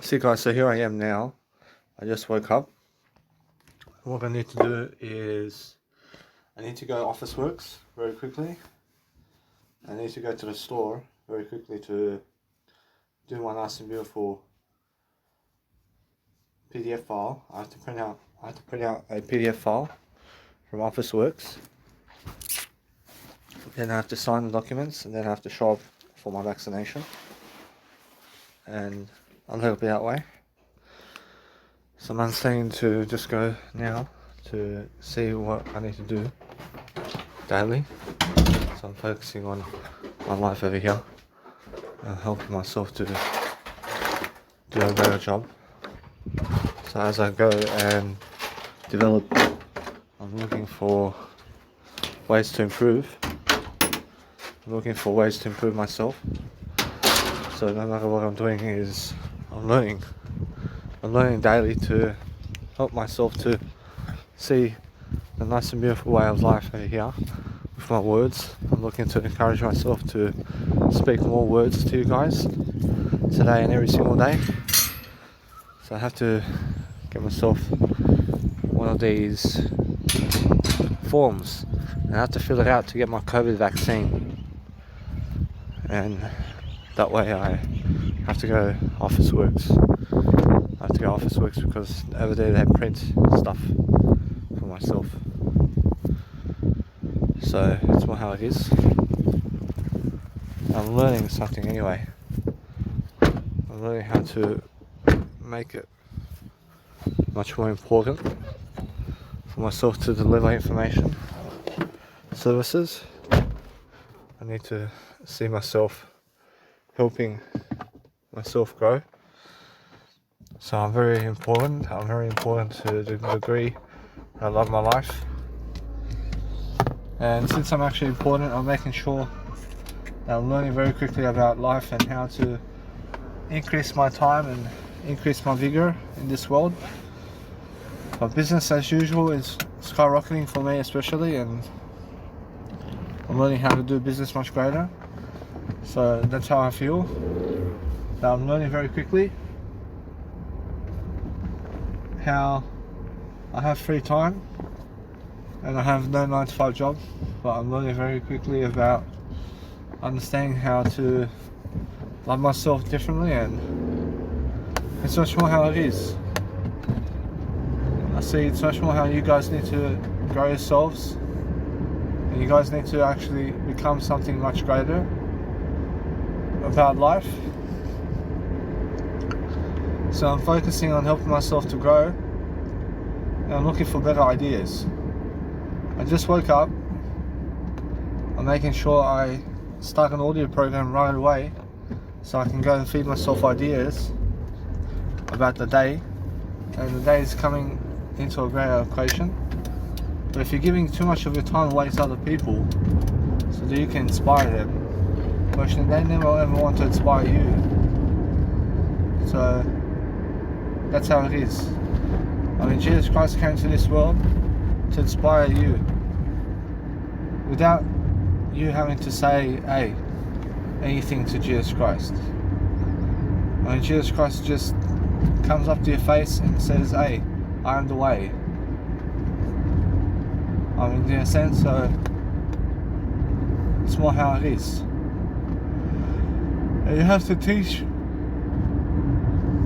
See guys, so here I am now. I just woke up. What I need to do is I need to go Officeworks very quickly. I need to go to the store very quickly to do my nice and beautiful PDF file. I have to print out a PDF file from Officeworks. Then I have to sign the documents, and then I have to show up for my vaccination. And a little bit that way. So I'm saying to just go now to see what I need to do daily. So I'm focusing on my life over here, helping myself to do a better job. So as I go and develop, I'm looking for ways to improve. I'm looking for ways to improve myself. So no matter what I'm doing is I'm learning daily to help myself to see the nice and beautiful way of life over here with my words. I'm looking to encourage myself to speak more words to you guys today and every single day. So I have to get myself one of these forms, and I have to fill it out to get my COVID vaccine. And that way I have to go Officeworks. I have to go Officeworks because over there they print stuff for myself. So it's more how it is. I'm learning something anyway. I'm learning how to make it much more important for myself to deliver information, services. I need to see myself helping myself grow. So I'm very important to the degree I love my life. And since I'm actually important, I'm making sure that I'm learning very quickly about life and how to increase my time and increase my vigor in this world. But business as usual is skyrocketing for me especially, and I'm learning how to do business much greater. So that's how I feel. Now I'm learning very quickly how I have free time and I have no 9-to-5 job, but I'm learning very quickly about understanding how to love myself differently, and it's much more how it is. I see it's much more how you guys need to grow yourselves, and you guys need to actually become something much greater about life. So I'm focusing on helping myself to grow, and I'm looking for better ideas. I just woke up. I'm making sure I start an audio program right away so I can go and feed myself ideas about the day, and the day is coming into a greater equation. But if you're giving too much of your time away to other people so that you can inspire them, actually they never ever want to inspire you. So that's how it is. I mean, Jesus Christ came to this world to inspire you without you having to say anything to Jesus Christ. I mean, Jesus Christ just comes up to your face and says, hey, I am the way. I mean, in a sense, so it's more how it is. And you have to teach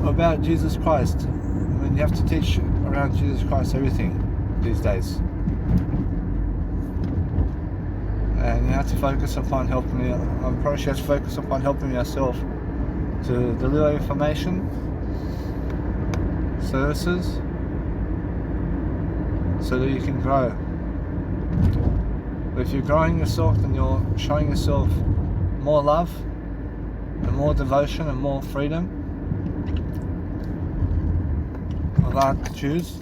about Jesus Christ. I mean, you have to teach around Jesus Christ everything these days. And you have to focus upon helping me. I'm probably have to focus upon helping yourself to deliver information, services, so that you can grow. But if you're growing yourself and you're showing yourself more love and more devotion and more freedom of art to choose,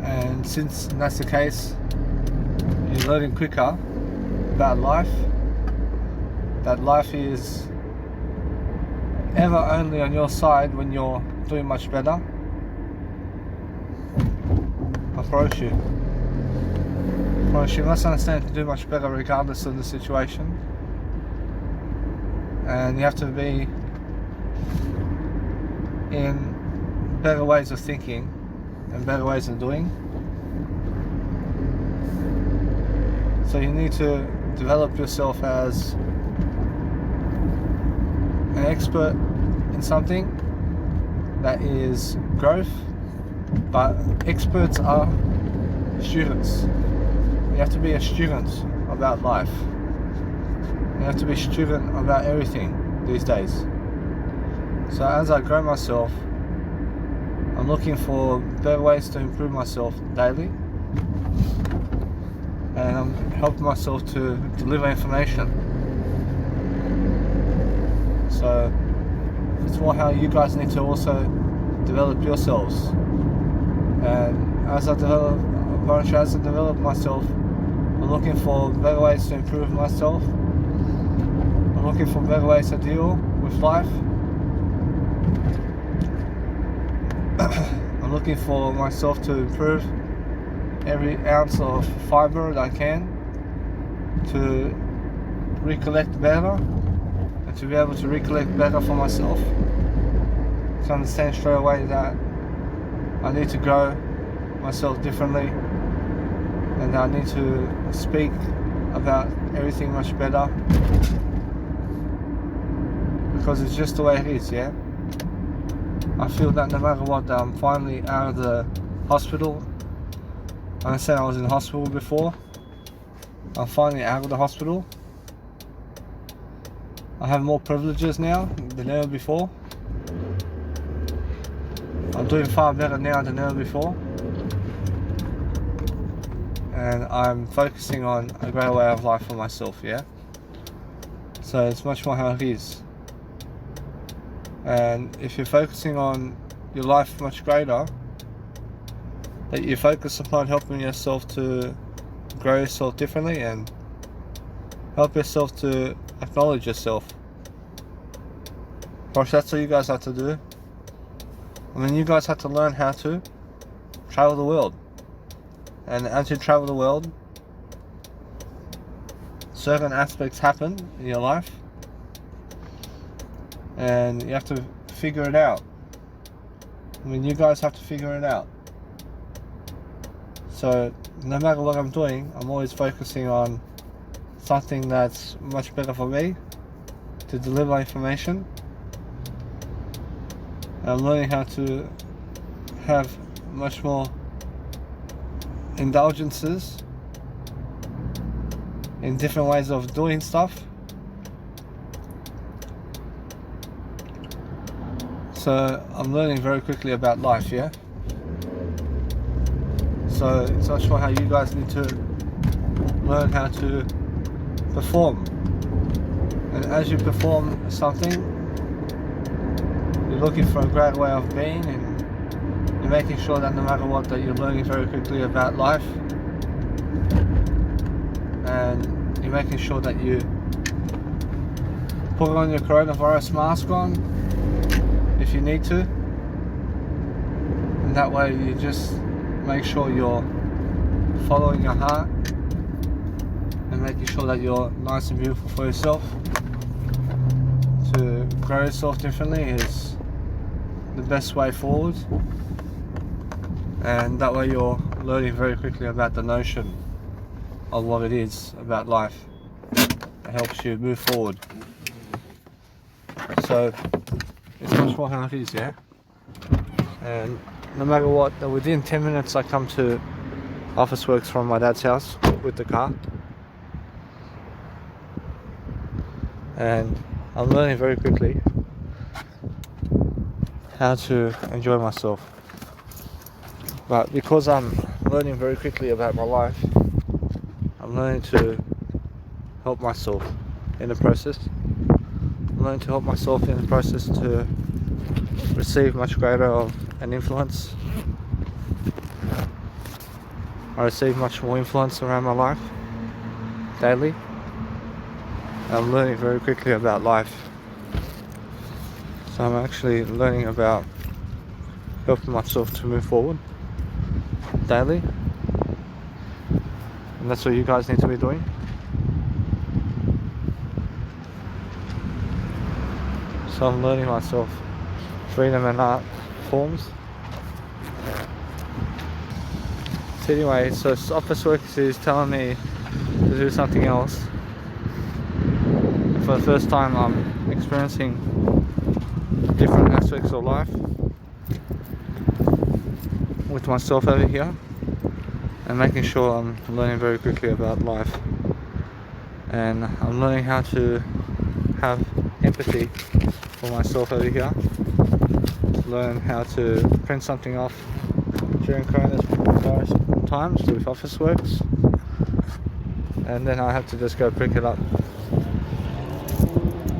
and since that's the case, you're learning quicker about life, that life is ever only on your side when you're doing much better. I promise you. You must understand to do much better regardless of the situation. And you have to be in better ways of thinking and better ways of doing. So you need to develop yourself as an expert in something that is growth, but experts are students. You have to be a student about life. You have to be a student about everything these days. So as I grow myself, I'm looking for better ways to improve myself daily, and I'm helping myself to deliver information. So it's more how you guys need to also develop yourselves. And as I develop myself, I'm looking for better ways to improve myself. I'm looking for better ways to deal with life. I'm looking for myself to improve every ounce of fiber that I can to recollect better, and to be able to recollect better for myself, to understand straight away that I need to grow myself differently, and I need to speak about everything much better, because it's just the way it is, yeah? I feel that no matter what, that I'm finally out of the hospital. I said I was in hospital before. I'm finally out of the hospital. I have more privileges now than ever before. I'm doing far better now than ever before. And I'm focusing on a greater way of life for myself, yeah? So it's much more how it is. And if you're focusing on your life much greater, that you focus upon helping yourself to grow yourself differently and help yourself to acknowledge yourself. Gosh, that's what you guys have to do. I mean, you guys have to learn how to travel the world. And as you travel the world, certain aspects happen in your life, and you have to figure it out. I mean, you guys have to figure it out. So no matter what I'm doing, I'm always focusing on something that's much better for me to deliver information. And I'm learning how to have much more indulgences in different ways of doing stuff. So I'm learning very quickly about life, yeah? So it's not sure how you guys need to learn how to perform. And as you perform something, you're looking for a great way of being, and you're making sure that no matter what, that you're learning very quickly about life. And you're making sure that you put on your coronavirus mask on if you need to, and that way you just make sure you're following your heart and making sure that you're nice and beautiful for yourself. To grow yourself differently is the best way forward, and that way you're learning very quickly about the notion of what it is about life. It helps you move forward. So it's much more how it is, yeah? And no matter what, within 10 minutes I come to Officeworks from my dad's house with the car. And I'm learning very quickly how to enjoy myself. But because I'm learning very quickly about my life, I'm learning to help myself in the process. I'm learning to help myself in the process to receive much greater of an influence. I receive much more influence around my life daily. I'm learning very quickly about life. So I'm actually learning about helping myself to move forward daily. And that's what you guys need to be doing. So I'm learning myself freedom and art forms. So anyway, so Officeworks is telling me to do something else. For the first time I'm experiencing different aspects of life with myself over here, and making sure I'm learning very quickly about life, and I'm learning how to have empathy for myself over here, learn how to print something off during coronavirus times with Officeworks, and then I have to just go pick it up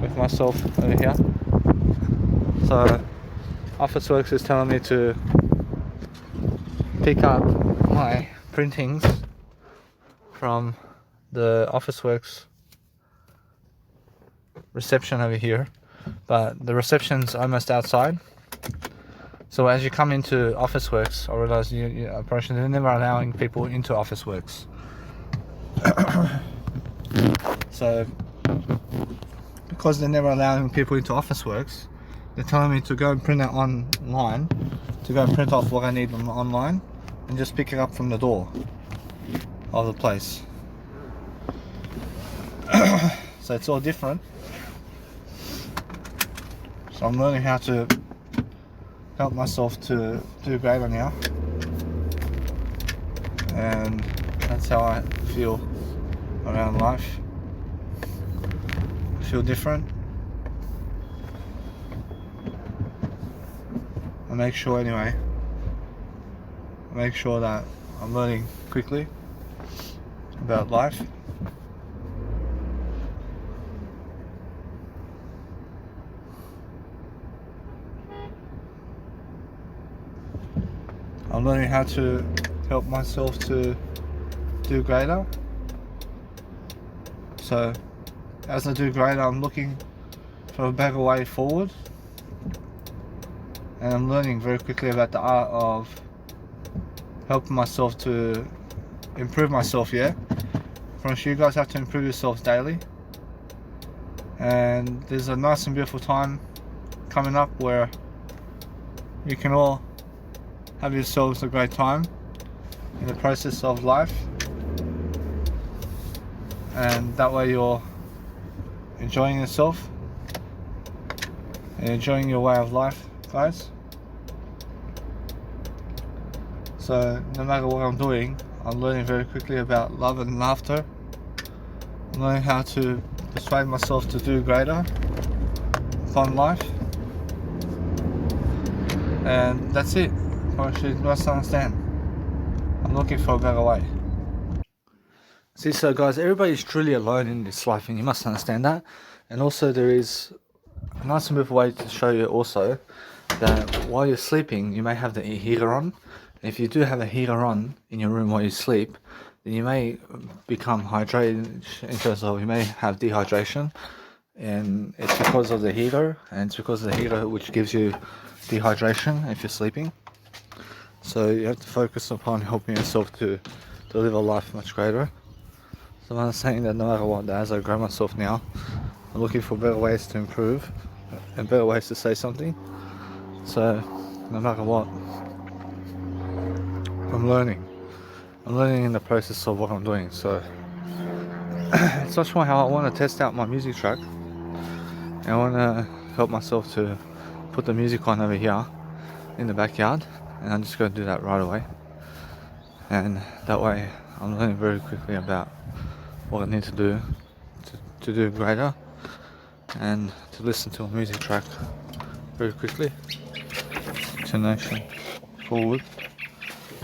with myself over here. So Officeworks is telling me to pick up my printings from the Officeworks reception over here, but the reception's almost outside. So as you come into Officeworks, I realize approaching, they're never allowing people into Officeworks. So because they're never allowing people into Officeworks, they're telling me to go and print it online, to go and print off what I need online, and just pick it up from the door of the place. So it's all different. So I'm learning how to help myself to do greater now, and that's how I feel around life. I feel different. I make sure that I'm learning quickly about life. I'm learning how to help myself to do greater. So as I do greater, I'm looking for a better way forward, and I'm learning very quickly about the art of helping myself to improve myself. From you guys have to improve yourselves daily, and there's a nice and beautiful time coming up where you can all have yourselves a great time in the process of life, and that way you're enjoying yourself and enjoying your way of life, guys. So no matter what I'm doing, I'm learning very quickly about love and laughter. I'm learning how to persuade myself to do greater upon life, and that's it. Actually, you must understand, I'm looking for a better way. See, so guys, everybody's truly alone in this life, and you must understand that. And also there is a nice and beautiful way to show you also that while you're sleeping, you may have the heater on. And if you do have a heater on in your room while you sleep, then you may become hydrated, in terms of you may have dehydration, and it's because of the heater, and it's because of the heater which gives you dehydration if you're sleeping. So you have to focus upon helping yourself to live a life much greater. So I'm saying that no matter what, as I grow myself now, I'm looking for better ways to improve and better ways to say something. So no matter what, I'm learning in the process of what I'm doing. So it's much more how I want to test out my music track, and I want to help myself to put the music on over here in the backyard, and I'm just going to do that right away. And that way I'm learning very quickly about what I need to do to do greater, and to listen to a music track very quickly, determination forward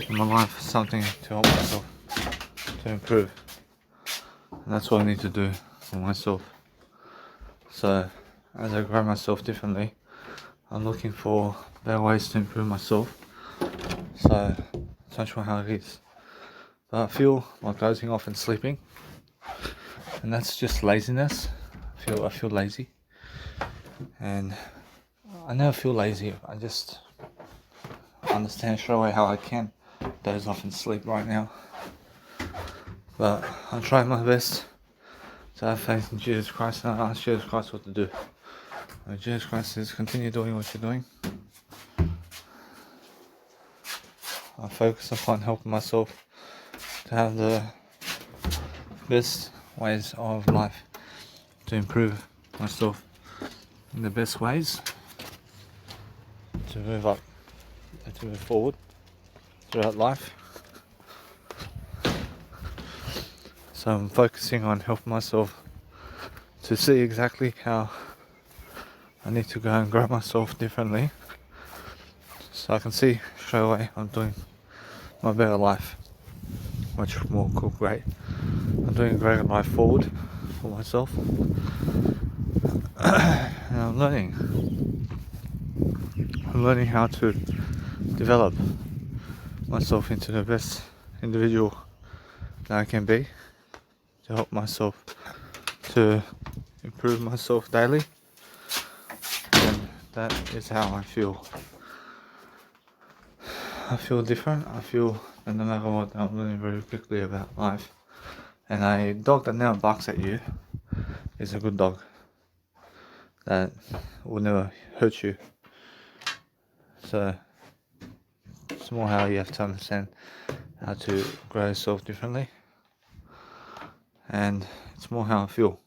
in my life, something to help myself to improve, and that's what I need to do for myself. So as I grow myself differently, I'm looking for better ways to improve myself. So that's much more how it is. But I feel like dozing off and sleeping, and that's just laziness. I feel lazy, and I never feel lazy. I just understand straight away how I can doze off and sleep right now. But I'm trying my best to have faith in Jesus Christ, and I ask Jesus Christ what to do. Jesus Christ says, continue doing what you're doing. I focus upon helping myself to have the best ways of life, to improve myself in the best ways, to move up, to move forward throughout life. So I'm focusing on helping myself to see exactly how I need to go and grow myself differently, so I can see straight away I'm doing my better life much more great. I'm doing a greater life forward for myself, and I'm learning how to develop myself into the best individual that I can be, to help myself to improve myself daily, and that is how I feel. I feel different. I feel that no matter what, I'm learning very quickly about life, and a dog that never barks at you is a good dog that will never hurt you. So it's more how you have to understand how to grow yourself differently, and it's more how I feel.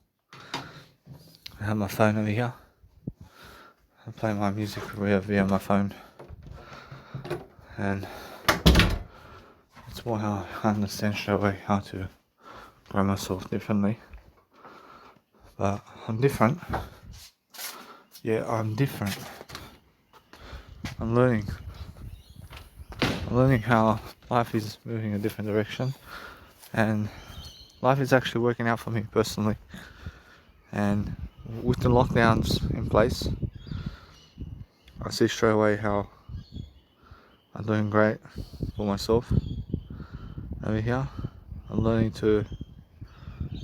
I have my phone over here. I play my music via my phone, and it's more how I understand straight away how to grow myself differently. But I'm different. Yeah, I'm different. I'm learning how life is moving a different direction, and life is actually working out for me personally. And with the lockdowns in place, I see straight away how I'm doing great for myself over here. I'm learning to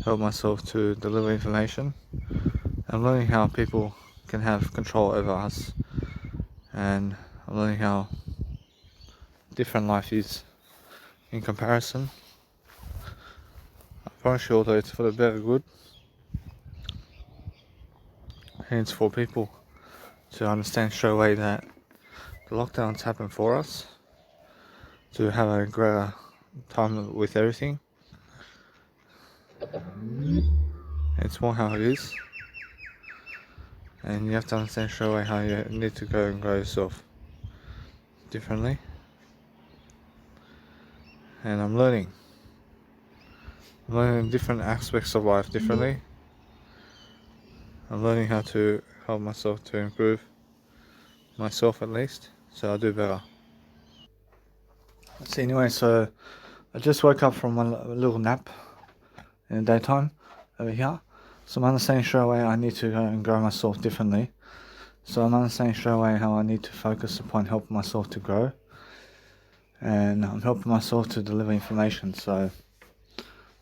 help myself to deliver information. I'm learning how people can have control over us, and I'm learning how different life is in comparison. I promise you, although it's for the better good, and it's for people to understand straight away that the lockdowns happen for us, to have a greater time with everything. It's more how it is, and you have to understand straight away how you need to go and grow yourself differently. And I'm learning different aspects of life differently. I'm learning how to help myself to improve myself, at least, so I'll do better. So anyway, so I just woke up from a little nap in the daytime over here. So I'm understanding straight away I need to go and grow myself differently. So I'm understanding straight away how I need to focus upon helping myself to grow. And I'm helping myself to deliver information. So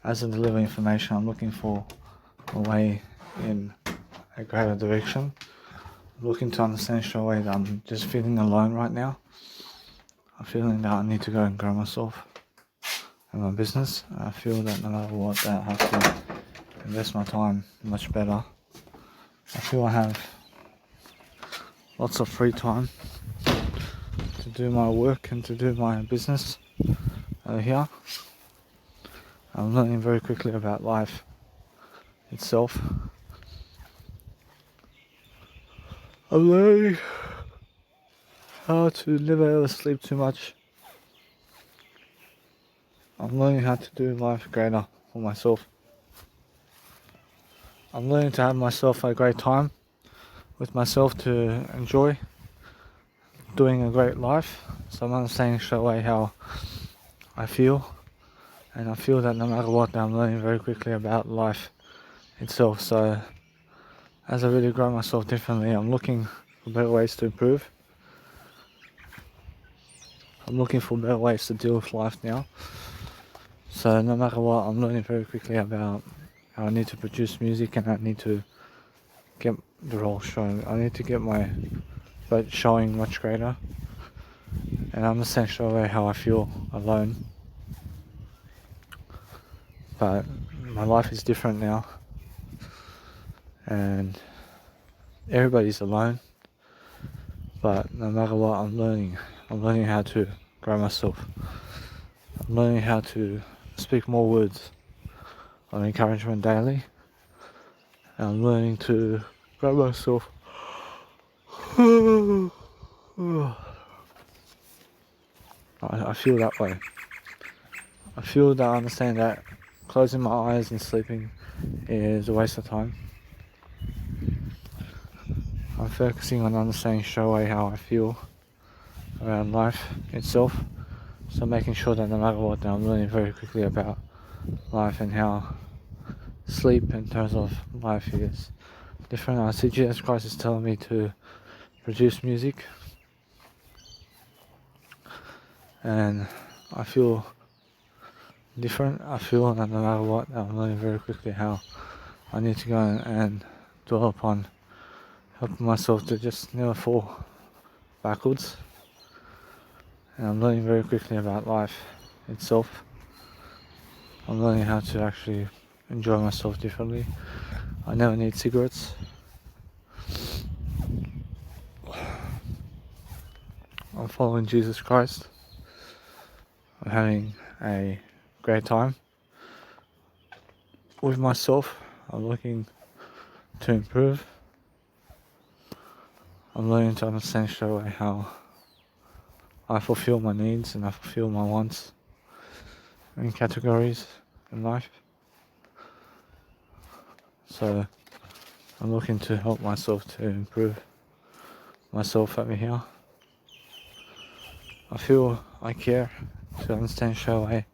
as I deliver information, I'm looking for a way in a greater direction. I'm looking to understand straight away that I'm just feeling alone right now. I'm feeling that I need to go and grow myself and my business. I feel that no matter what, that I have to invest my time much better. I feel I have lots of free time to do my work and to do my business over here. I'm learning very quickly about life itself. I'm learning how to never ever sleep too much. I'm learning how to do life greater for myself. I'm learning to have myself a great time with myself, to enjoy doing a great life. So I'm understanding straight away how I feel, and I feel that no matter what, I'm learning very quickly about life itself. So as I really grow myself differently, I'm looking for better ways to improve. I'm looking for better ways to deal with life now. So no matter what, I'm learning very quickly about how I need to produce music, and I need to get the role shown. I need to get my showing much greater, and I understand straight away how I feel alone. But my life is different now, and everybody's alone. But no matter what, I'm learning how to grow myself. I'm learning how to speak more words of encouragement daily. And I'm learning to grow myself. I feel that way. I feel that I understand that closing my eyes and sleeping is a waste of time. I'm focusing on understanding straight away how I feel around life itself. So making sure that no matter what, that I'm learning very quickly about life and how sleep in terms of life is different. I see Jesus Christ is telling me to produce music, and I feel different. I feel that no matter what, I'm learning very quickly how I need to go and dwell upon helping myself to just never fall backwards. And I'm learning very quickly about life itself. I'm learning how to actually enjoy myself differently. I never need cigarettes. I'm following Jesus Christ. I'm having a great time with myself. I'm looking to improve. I'm learning to understand straight away how I fulfill my needs and I fulfill my wants in categories in life. So I'm looking to help myself to improve myself over here. I feel I care to understand straight away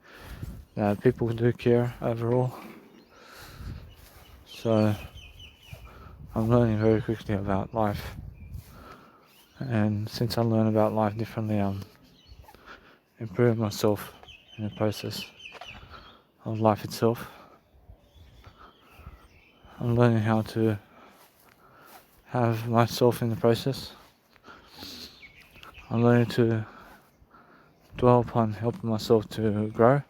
that people do care overall. So I'm learning very quickly about life. And since I learn about life differently, I'm improving myself in the process of life itself. I'm learning how to have myself in the process. I'm learning to dwell upon helping myself to grow,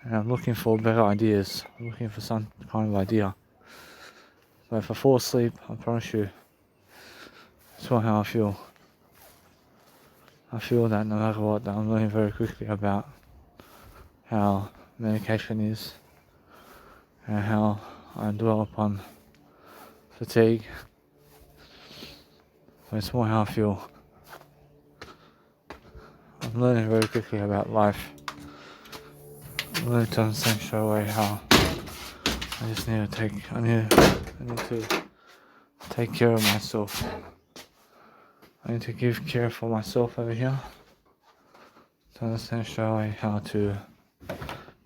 and I'm looking for better ideas. I'm looking for some kind of idea. But if I fall asleep, I promise you, it's not how I feel. I feel that no matter what, that I'm learning very quickly about how medication is and how I dwell upon fatigue. But it's more how I feel. I'm learning very quickly about life. I'm learning to understand straight away how I just need to I need to take care of myself. I need to give care for myself over here to understand straight away how to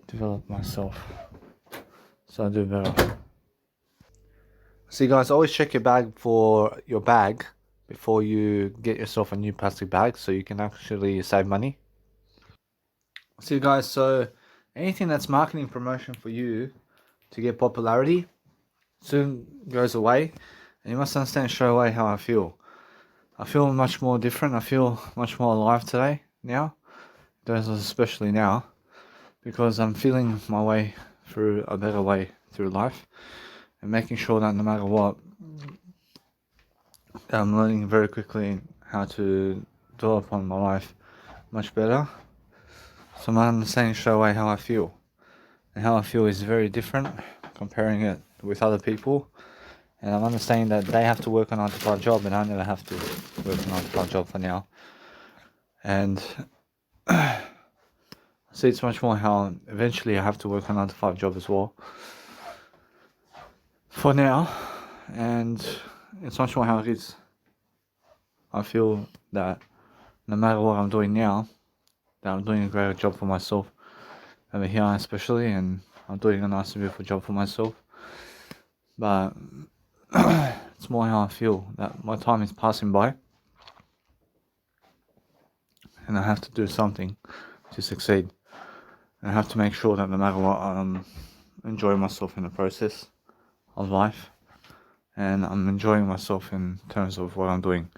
develop myself so I do better. So you guys always check your bag for your bag before you get yourself a new plastic bag so you can actually save money. So you guys, so anything that's marketing promotion for you to get popularity soon goes away, and you must understand straight away how I feel. I feel much more different. I feel much more alive today now, especially now, because I'm feeling my way through a better way through life and making sure that no matter what, I'm learning very quickly how to dwell upon my life much better. So I'm understanding straight away how I feel. And how I feel is very different comparing it with other people. And I'm understanding that they have to work a 9 to 5 job and I never have to work a 9 to 5 job for now. And I see it's much more how eventually I have to work a 9 to 5 job as well. For now. And it's much more how it is. I feel that no matter what I'm doing now, that I'm doing a great job for myself over here especially, and I'm doing a nice and beautiful job for myself. But it's more how I feel that my time is passing by and I have to do something to succeed. And I have to make sure that no matter what, I'm enjoying myself in the process of life and I'm enjoying myself in terms of what I'm doing.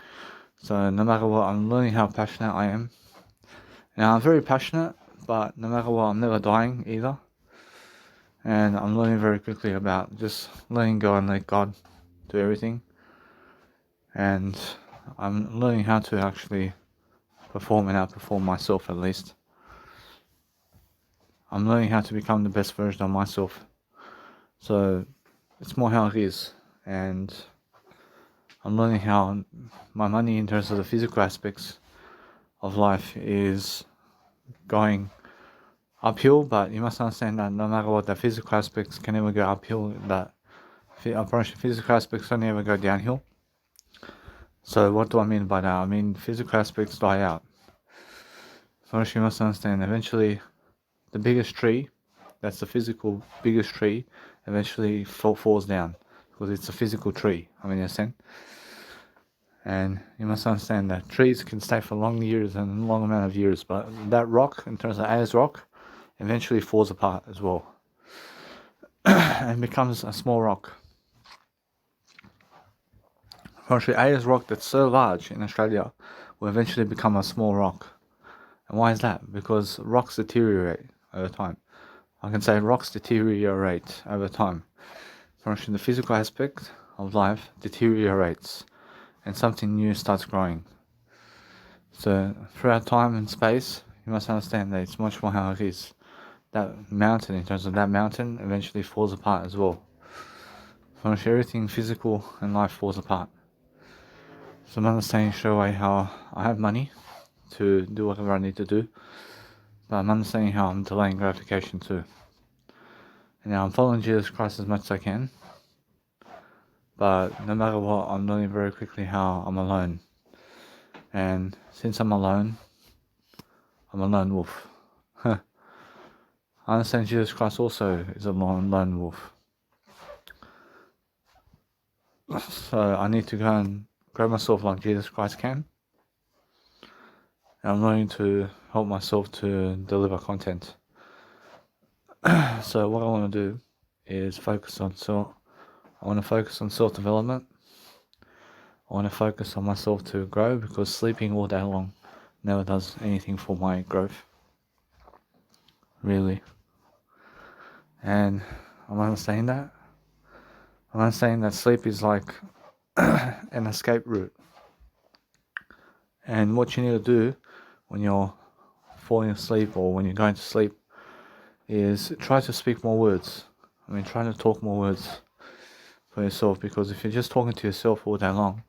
So no matter what, I'm learning how passionate I am. Now I'm very passionate, but no matter what, I'm never dying either. And I'm learning very quickly about just letting go and let God do everything. And I'm learning how to actually perform and outperform myself at least. I'm learning how to become the best version of myself. So it's more how it is. And I'm learning how my money in terms of the physical aspects of life is going uphill, but you must understand that no matter what, the physical aspects can never go uphill, that physical aspects only ever go downhill. So what do I mean by that? I mean physical aspects die out. First you must understand, eventually the biggest tree, that's the physical biggest tree, eventually falls down, because it's a physical tree, I mean, you understand? And you must understand that trees can stay for long years and a long amount of years, but that rock, in terms of Ayers rock, eventually falls apart as well and becomes a small rock. Actually, Ayers rock that's so large in Australia will eventually become a small rock. And why is that? Because rocks deteriorate over time. I can say rocks deteriorate over time. Actually, the physical aspect of life deteriorates and something new starts growing. So throughout time and space, you must understand that it's much more how it is. That mountain, in terms of that mountain, eventually falls apart as well. So everything physical in life falls apart. So I'm understanding straight away how I have money to do whatever I need to do, but I'm understanding how I'm delaying gratification too. And now I'm following Jesus Christ as much as I can, but no matter what, I'm learning very quickly how I'm alone. And since I'm a lone wolf. I understand Jesus Christ also is a lone wolf. So I need to go and grow myself like Jesus Christ can. And I'm learning to help myself to deliver content. So what I want to do is focus on I want to focus on self-development. I want to focus on myself to grow, because sleeping all day long never does anything for my growth, really. And I'm understanding that. I'm understanding that sleep is like an escape route. And what you need to do when you're falling asleep or when you're going to sleep is try to speak more words. I mean, try to talk more words for yourself, because if you're just talking to yourself all day long,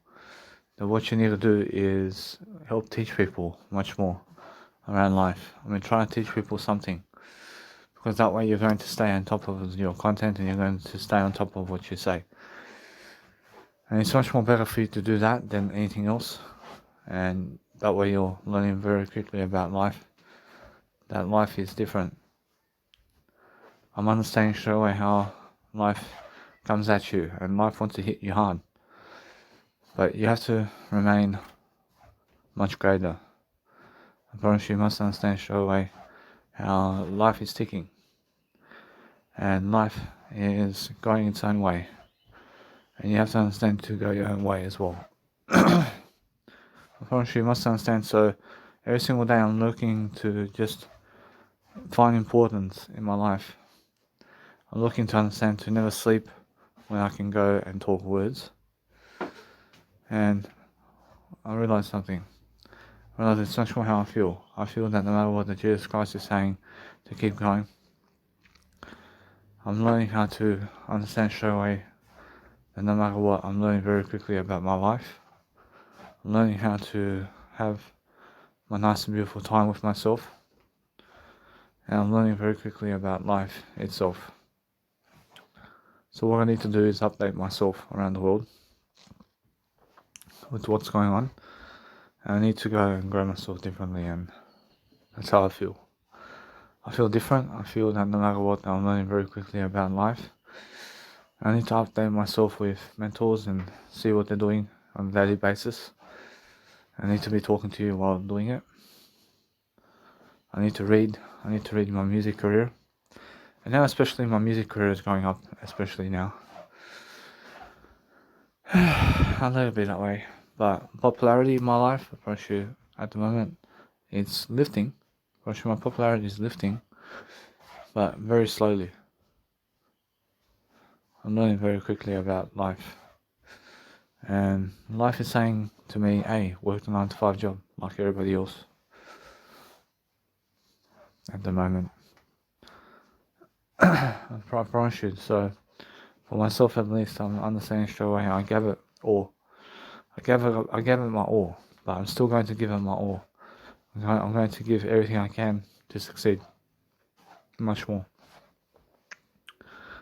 then what you need to do is help teach people much more around life. I mean, try to teach people something, because that way you're going to stay on top of your content and you're going to stay on top of what you say. And it's much more better for you to do that than anything else. And that way you're learning very quickly about life, that life is different. I'm understanding straight away how life comes at you, and life wants to hit you hard. But you have to remain much greater. But you must understand straight away how life is ticking. And life is going its own way. And you have to understand to go your own way as well. Of you must understand, so every single day I'm looking to just find importance in my life. I'm looking to understand to never sleep when I can go and talk words. And I realized something. I realized it's much more how I feel. I feel that no matter what the Jesus Christ is saying, to keep going. I'm learning how to understand straight away that no matter what, I'm learning very quickly about my life. I'm learning how to have my nice and beautiful time with myself. And I'm learning very quickly about life itself. So what I need to do is update myself around the world with what's going on. And I need to go and grow myself differently, and that's how I feel. I feel different. I feel that no matter what, I'm learning very quickly about life. I need to update myself with mentors and see what they're doing on a daily basis. I need to be talking to you while doing it. I need to read my music career. And now especially my music career is going up, especially now. I'll let it be that way. But popularity in my life, at the moment, it's lifting. My popularity is lifting, but very slowly. I'm learning very quickly about life. And life is saying to me, hey, work the 9 to 5 job like everybody else. at the moment. I promise you. So for myself at least, I'm understanding straight away. I gave it all. I gave it my all, but I'm still going to give it my all. I'm going to give everything I can to succeed. Much more.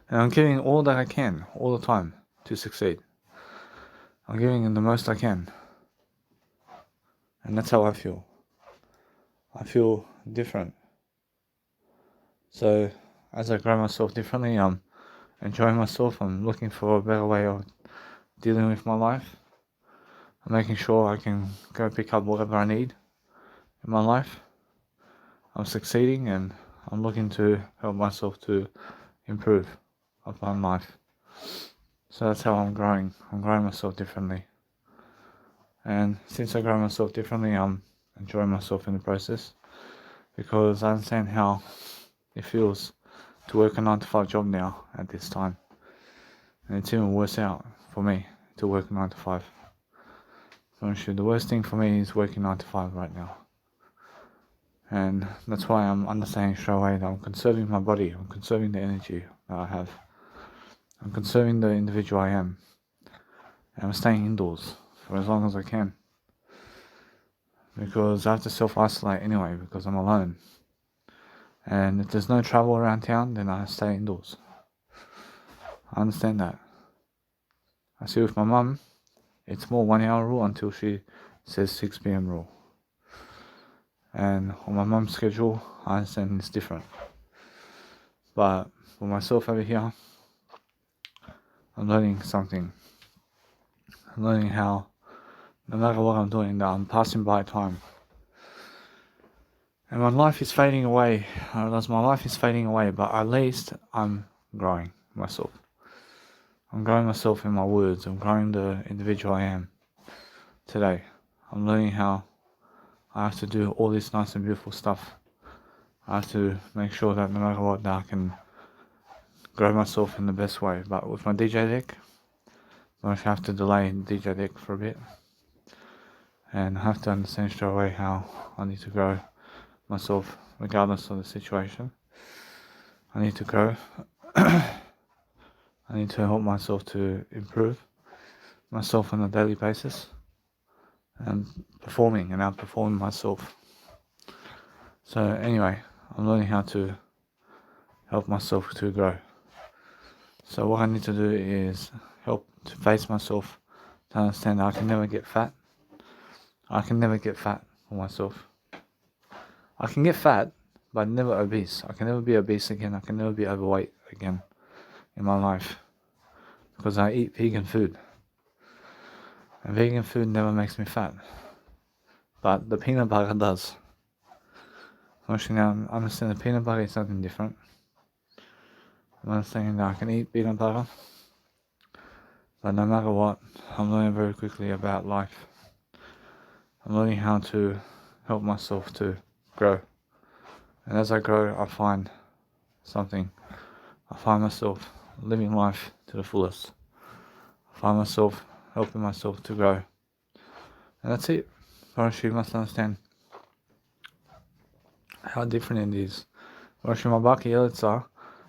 And I'm giving all that I can, all the time, to succeed. I'm giving the most I can. And that's how I feel. I feel different. So, as I grow myself differently, I'm enjoying myself. I'm looking for a better way of dealing with my life. I'm making sure I can go pick up whatever I need in my life. I'm succeeding, and I'm looking to help myself to improve upon life. So that's how I'm growing. I'm growing myself differently. And since I grow myself differently, I'm enjoying myself in the process, because I understand how it feels to work a 9-to-5 job now at this time. And it's even worse out for me to work a 9-to-5. So the worst thing for me is working 9-to-5 right now. And that's why I'm understanding straight away that I'm conserving my body, I'm conserving the energy that I have. I'm conserving the individual I am. And I'm staying indoors for as long as I can. Because I have to self-isolate anyway, because I'm alone. And if there's no travel around town, then I stay indoors. I understand that. I see with my mum, it's more 1 hour rule until she says 6 p.m. rule. And on my mum's schedule, I understand it's different. But for myself over here, I'm learning something. I'm learning how, no matter what I'm doing, that I'm passing by time. And my life is fading away. I realize my life is fading away, but at least I'm growing myself. I'm growing myself in my words. I'm growing the individual I am today. I'm learning how I have to do all this nice and beautiful stuff. I have to make sure that no matter what, that I can grow myself in the best way. But with my DJ deck, I have to delay the DJ deck for a bit. And I have to understand straight away how I need to grow myself regardless of the situation. I need to grow. I need to help myself to improve myself on a daily basis. And performing and outperforming myself. So anyway, I'm learning how to help myself to grow. So what I need to do is help to face myself, to understand that I can never get fat. I can never get fat for myself. I can get fat, but never obese. I can never be obese again. I can never be overweight again in my life, because I eat vegan food. And vegan food never makes me fat. But the peanut butter does. Actually now I understand the peanut butter is something different. I'm understanding that I can eat peanut butter. But no matter what, I'm learning very quickly about life. I'm learning how to help myself to grow. And as I grow, I find something. I find myself living life to the fullest. I find myself helping myself to grow. And that's it. First, you must understand how different it is. First, my Baki Elitsa,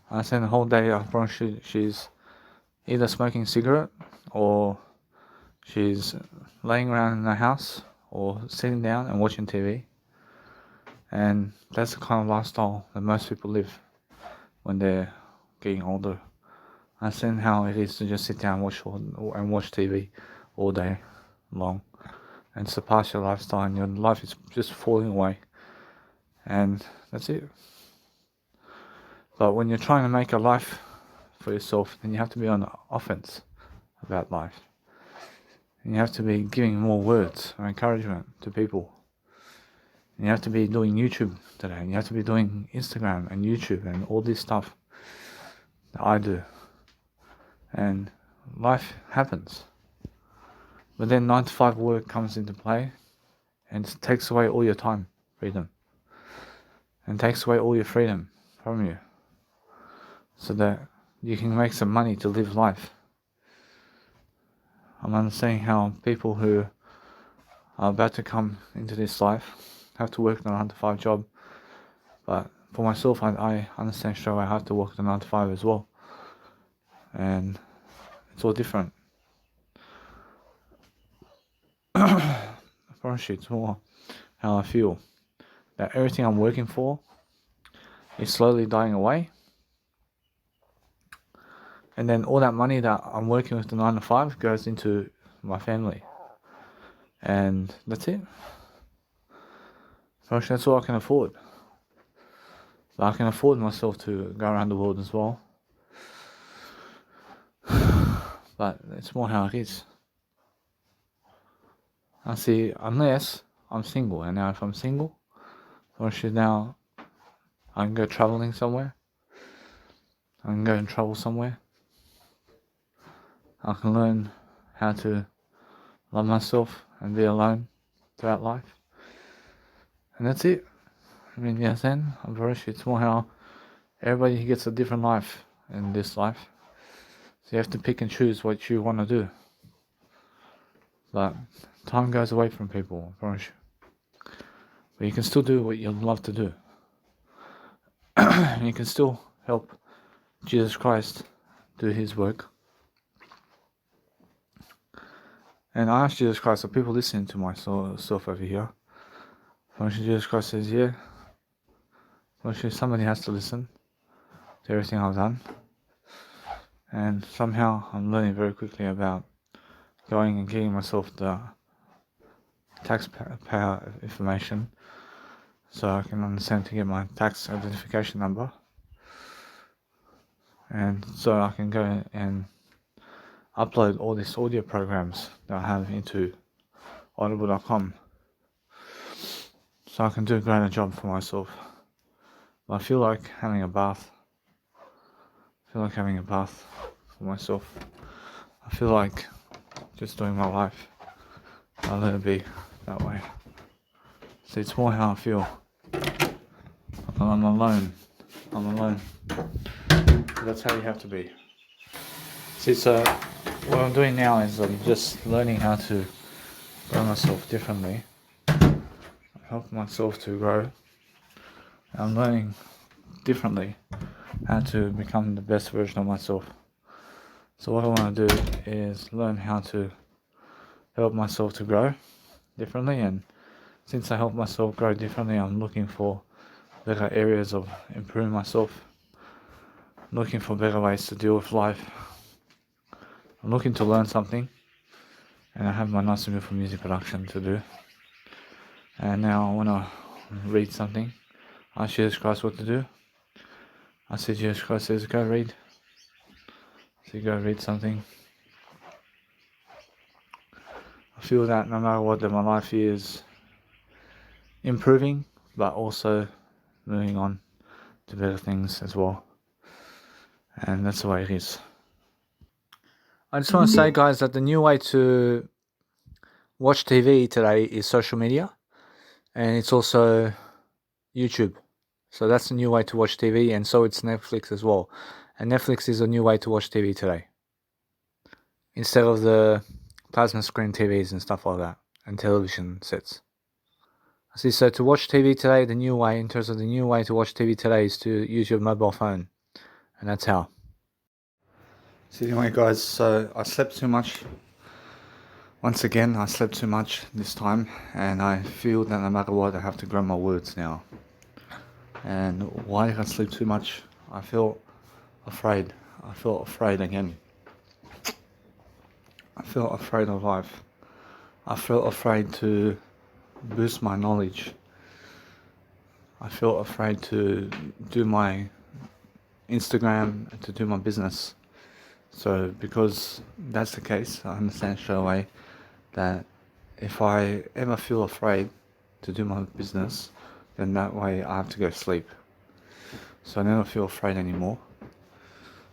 I spend the whole day, I promise you, she's either smoking a cigarette or she's laying around in the house or sitting down and watching TV. And that's the kind of lifestyle that most people live when they're getting older. I understand how it is to just sit down and watch TV all day long and surpass your lifestyle, and your life is just falling away. And that's it. But when you're trying to make a life for yourself, then you have to be on the offense about life. And you have to be giving more words of encouragement to people. And you have to be doing YouTube today. And you have to be doing Instagram and YouTube and all this stuff that I do. And life happens. But then 9-to-5 work comes into play and it takes away all your time, freedom. And takes away all your freedom from you. So that you can make some money to live life. I'm understanding how people who are about to come into this life have to work in a 9-to-5 job, but for myself, I understand straight away I have to work the 9 to 5 as well, and it's all different. For me, it's more how I feel that everything I'm working for is slowly dying away, and then all that money that I'm working with the 9 to 5 goes into my family, and that's it. For me, that's all I can afford. But I can afford myself to go around the world as well. But it's more how it is. I see, unless I'm single, and now if I'm single, now I can go traveling somewhere. I can go and travel somewhere. I can learn how to love myself and be alone throughout life. And that's it. I mean, yes, then I'm very sure it's more how everybody gets a different life in this life. So you have to pick and choose what you want to do. But time goes away from people, I promise you. But you can still do what you love to do. And you can still help Jesus Christ do his work. And I asked Jesus Christ, are people listening to myself over here? Jesus Christ says, yeah. Somebody has to listen to everything I've done. And somehow I'm learning very quickly about going and getting myself the taxpayer information so I can understand to get my tax identification number. And so I can go and upload all these audio programs that I have into audible.com so I can do a greater job for myself. But I feel like having a bath. I feel like having a bath for myself. I feel like just doing my life. I'll let it be that way. So it's more how I feel. I'm alone. That's how you have to be. See, so what I'm doing now is I'm just learning how to grow myself differently. Help myself to grow. I'm learning differently how to become the best version of myself. So what I want to do is learn how to help myself to grow differently, and since I help myself grow differently, I'm looking for better areas of improving myself, looking for better ways to deal with life. I'm looking to learn something, and I have my nice and beautiful music production to do. And now I want to read something. I ask Jesus Christ what to do. I see Jesus Christ says, go read. So you go read something. I feel that no matter what, that my life is improving, but also moving on to better things as well. And that's the way it is. I just want to say, guys, that the new way to watch TV today is social media, and it's also YouTube. So that's the new way to watch TV, and so it's Netflix as well. And Netflix is a new way to watch TV today, instead of the plasma screen TVs and stuff like that, and television sets. See, so to watch TV today, the new way, in terms of the new way to watch TV today, is to use your mobile phone, and that's how. So anyway, guys, so I slept too much. Once again, I slept too much this time, and I feel that no matter what, I have to grow my words now. And why did I sleep too much? I feel afraid. I feel afraid again. I feel afraid of life. I feel afraid to boost my knowledge. I feel afraid to do my Instagram and to do my business. So because that's the case, I understand straight away that if I ever feel afraid to do my business, then that way I have to go sleep. So I never feel afraid anymore.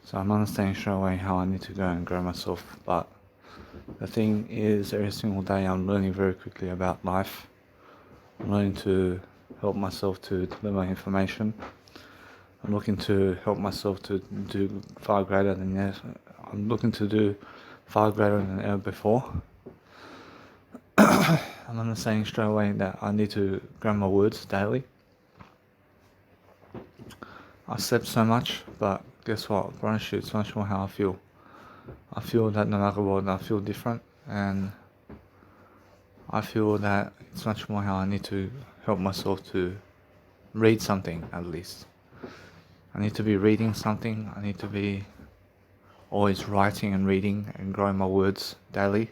So I'm understanding straight away how I need to go and grow myself. But the thing is, every single day I'm learning very quickly about life. I'm learning to help myself to deliver information. I'm looking to help myself to do far greater than that. I'm looking to do far greater than ever before. I'm understanding straight away that I need to grow my words daily. I slept so much, but guess what? I promise you, it's much more how I feel. I feel that no matter what, I feel different, and I feel that it's much more how I need to help myself to read something at least. I need to be reading something, I need to be always writing and reading and growing my words daily.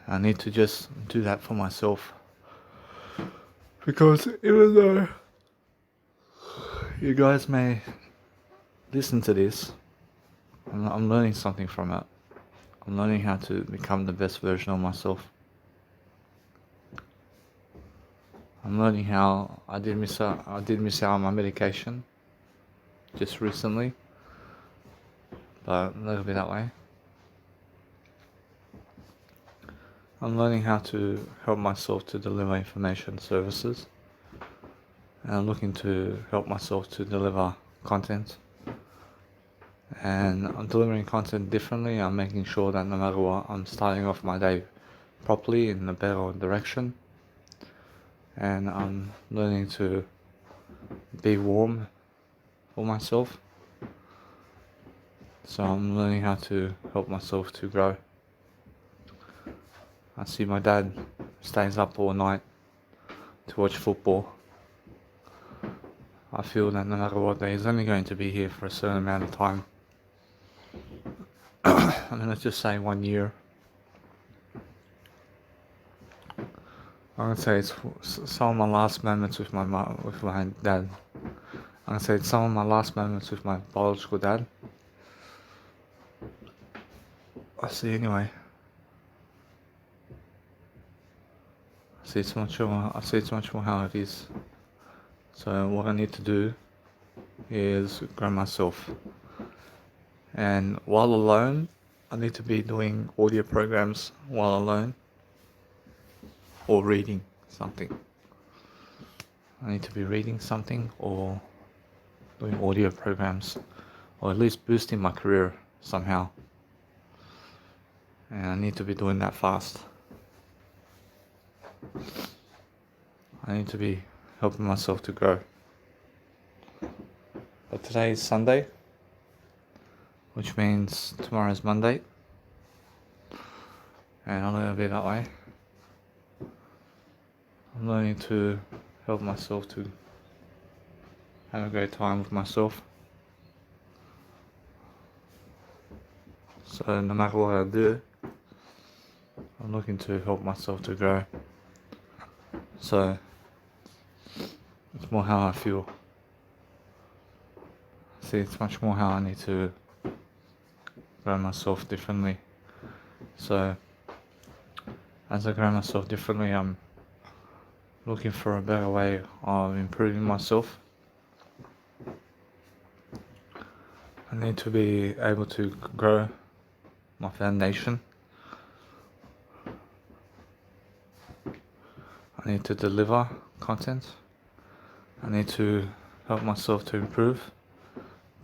I need to just do that for myself. Because even though you guys may listen to this, I'm learning something from it. I'm learning how to become the best version of myself. I'm learning how I did miss out on my medication just recently, but a little bit that way. I'm learning how to help myself to deliver information services, and I'm looking to help myself to deliver content. And I'm delivering content differently. I'm making sure that no matter what, I'm starting off my day properly in a better direction. And I'm learning to be warm for myself. So I'm learning how to help myself to grow. I see my dad stays up all night to watch football. I feel that no matter what, he's only going to be here for a certain amount of time. I mean, let's just say 1 year. I'm gonna say it's some of my last moments with my dad. I'm gonna say it's some of my last moments with my biological dad. I see anyway. I see it's much more how it is. So what I need to do is grow myself. And while alone, I need to be doing audio programs while alone, or reading something. I need to be reading something or doing audio programs, or at least boosting my career somehow. And I need to be doing that fast. I need to be helping myself to grow. But today is Sunday, which means tomorrow is Monday, and I'm gonna be that way. I'm learning to help myself to have a great time with myself. So no matter what I do, I'm looking to help myself to grow. So it's more how I feel. See, it's much more how I need to grow myself differently. So as I grow myself differently, I'm looking for a better way of improving myself. I need to be able to grow my foundation. I need to deliver content. I need to help myself to improve.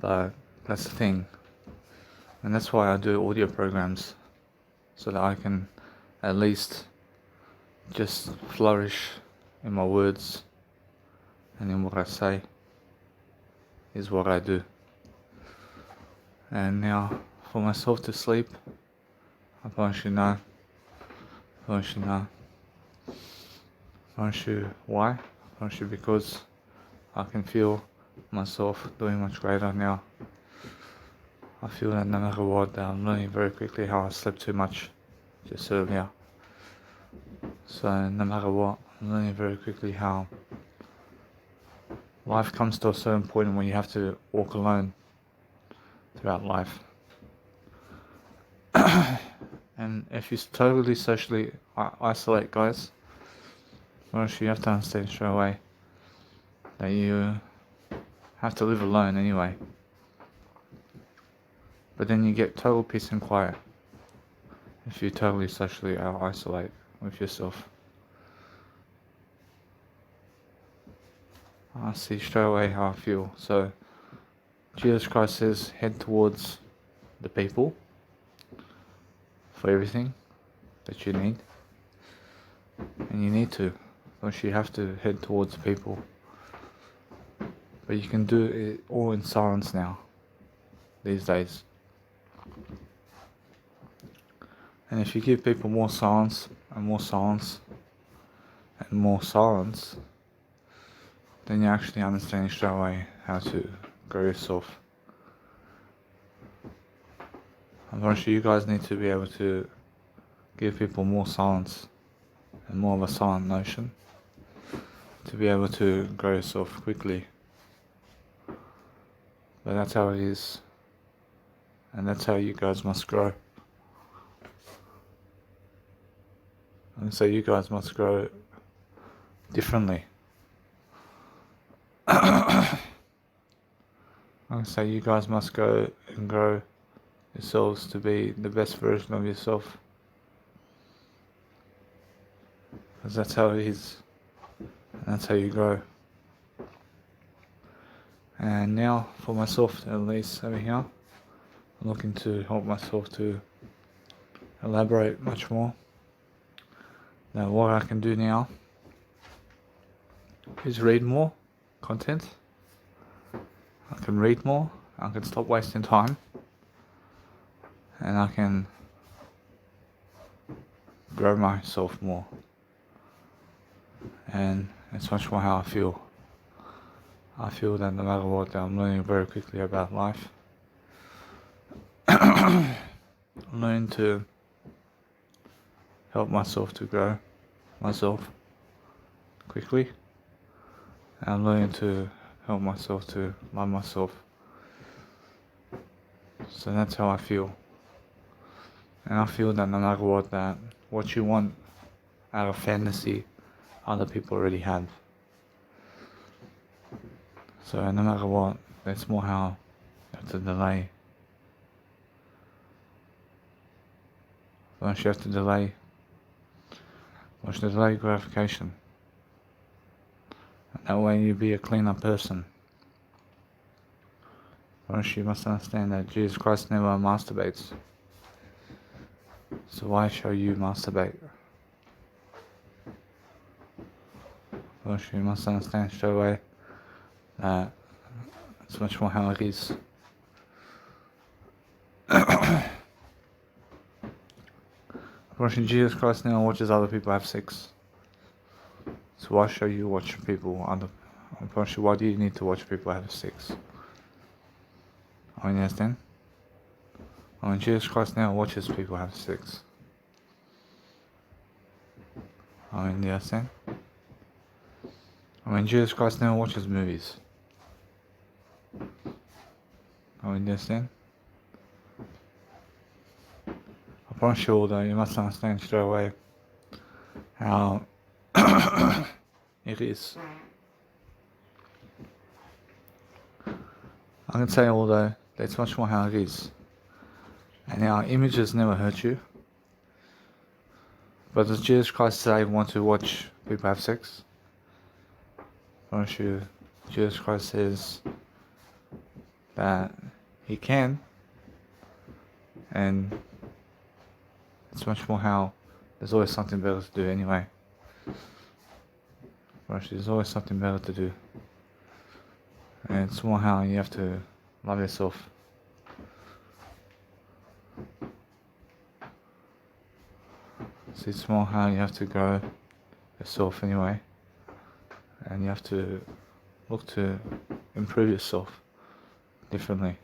But that's the thing. And that's why I do audio programs, so that I can at least just flourish in my words and in what I say is what I do. And now for myself to sleep, I promise you no. I promise you no. I promise you why? I promise you because I can feel myself doing much greater now. I feel that no matter what, I'm learning very quickly how I slept too much just earlier. So no matter what, I'm learning very quickly how life comes to a certain point when you have to walk alone throughout life. And if you totally socially isolate, guys, well, you have to understand straight away that you have to live alone anyway. But then you get total peace and quiet if you totally socially isolate with yourself. I see straight away how I feel. So Jesus Christ says, head towards the people for everything that you need. And you need to. Don't you have to head towards people. But but you can do it all in silence now, these days. And if you give people more silence and more silence and more silence, then you actually understand straight away how to grow yourself. I'm very sure you guys need to be able to give people more silence and more of a silent notion to be able to grow yourself quickly. But that's how it is, and that's how you guys must grow. And so you guys must grow differently. I say you guys must go and grow yourselves to be the best version of yourself, because that's how it is, and that's how you grow. And now for myself, at least over here, I'm looking to help myself to elaborate much more. Now what I can do now is read more content. I can read more, I can stop wasting time, and I can grow myself more. And it's much more how I feel. I feel that no matter what, I'm learning very quickly about life. I'm learning to help myself to grow myself quickly. And I'm learning to help myself to love myself. So that's how I feel. And I feel that no matter what, that what you want out of fantasy, other people already have. So no matter what, that's more how you have to delay. Once you have to delay, once you delay gratification. And that way you be a cleaner person. Once you must understand that Jesus Christ never masturbates. So why shall you masturbate? Once you must understand straight away that it's much more how it is. Watching Jesus Christ now watches other people have sex. So why shall you watch people why do you need to watch people have sex? I mean, understand? I mean, Jesus Christ now watches people have sex. I mean, do you understand? I mean, Jesus Christ now watches movies. I mean, do you understand? I promise you all though, you must understand straight away how it is. I can say although that's much more how it is. And our images never hurt you. But does Jesus Christ say want to watch people have sex? I promise you, Jesus Christ says that he can, and it's much more how there's always something better to do anyway. There's always something better to do. And it's more how you have to love yourself. So it's more how you have to grow yourself anyway. And you have to look to improve yourself differently.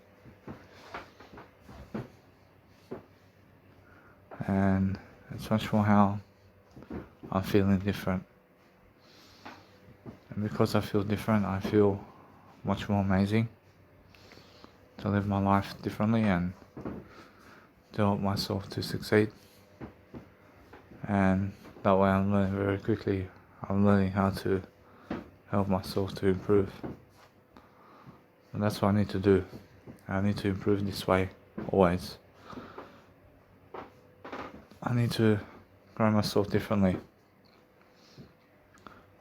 And it's much more how I'm feeling different. And because I feel different, I feel much more amazing to live my life differently and to help myself to succeed. And that way I'm learning very quickly. I'm learning how to help myself to improve. And that's what I need to do. I need to improve this way, always. I need to grow myself differently.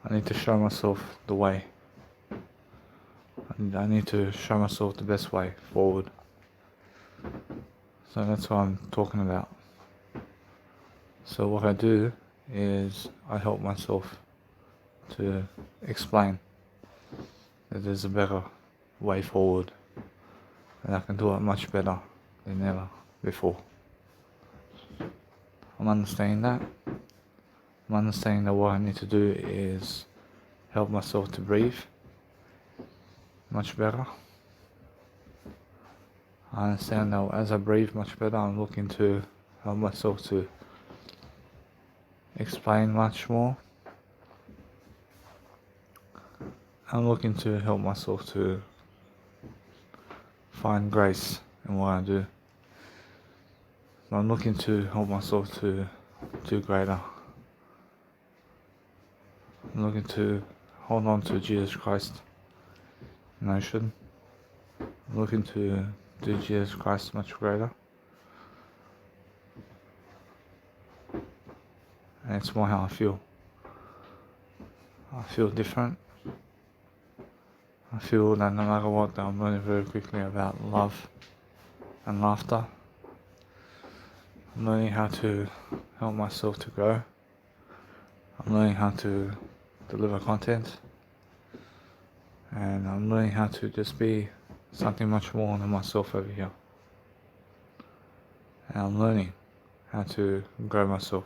I need to show myself the way. I need to show myself the best way forward. So that's what I'm talking about. So what I do is I help myself to explain that there's a better way forward, and I can do it much better than ever before. I'm understanding that. I'm understanding that what I need to do is help myself to breathe much better. I understand that as I breathe much better, I'm looking to help myself to explain much more. I'm looking to help myself to find grace in what I do. I'm looking to help myself to do greater. I'm looking to hold on to Jesus Christ notion. I'm looking to do Jesus Christ much greater. And it's more how I feel. I feel different. I feel that no matter what, that I'm learning very quickly about love and laughter. I'm learning how to help myself to grow. I'm learning how to deliver content. And I'm learning how to just be something much more than myself over here. And I'm learning how to grow myself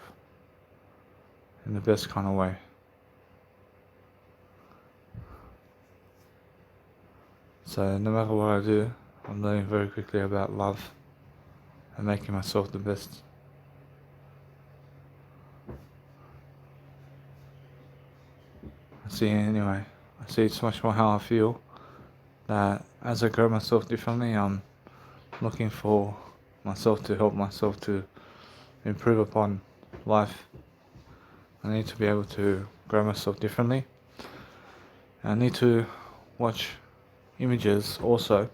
in the best kind of way. So no matter what I do, I'm learning very quickly about love and making myself the best. I see it anyway. I see it's much more how I feel, that as I grow myself differently, I'm looking for myself to help myself to improve upon life. I need to be able to grow myself differently. I need to watch images also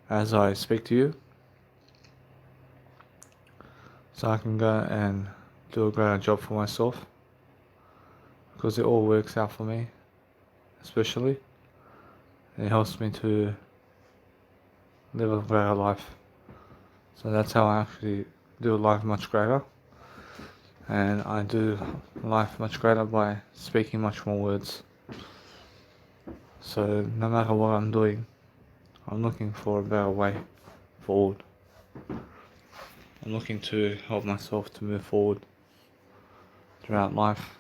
as I speak to you, so I can go and do a greater job for myself, because it all works out for me, especially. It helps me to live a greater life. So that's how I actually do life much greater. And I do life much greater by speaking much more words. So no matter what I'm doing, I'm looking for a better way forward. I'm looking to help myself to move forward throughout life.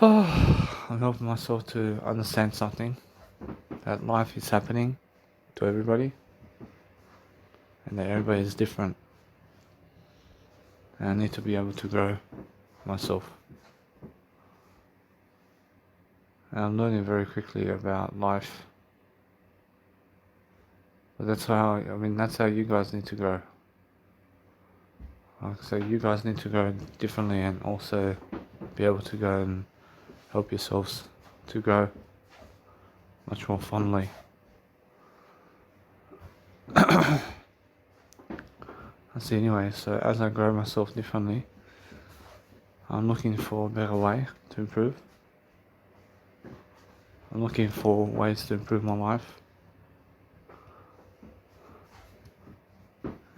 I'm helping myself to understand something, that life is happening to everybody, and that everybody is different. And I need to be able to grow myself. And I'm learning very quickly about life. But that's how you guys need to grow. Like I say, you guys need to grow differently, and also be able to go and help yourselves to grow much more fondly. I see anyway, so as I grow myself differently, I'm looking for a better way to improve. I'm looking for ways to improve my life.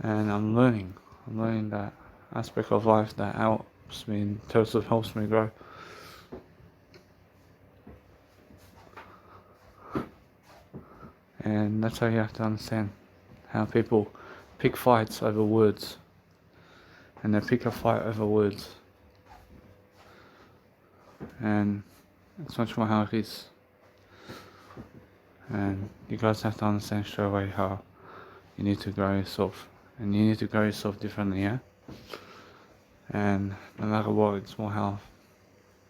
And I'm learning that aspect of life that helps me, in terms of helps me grow. And that's how you have to understand how people pick fights over words. And they pick a fight over words. And it's much more how it is. And you guys have to understand straight away how you need to grow yourself. And you need to grow yourself differently, yeah? And no matter what, it's more how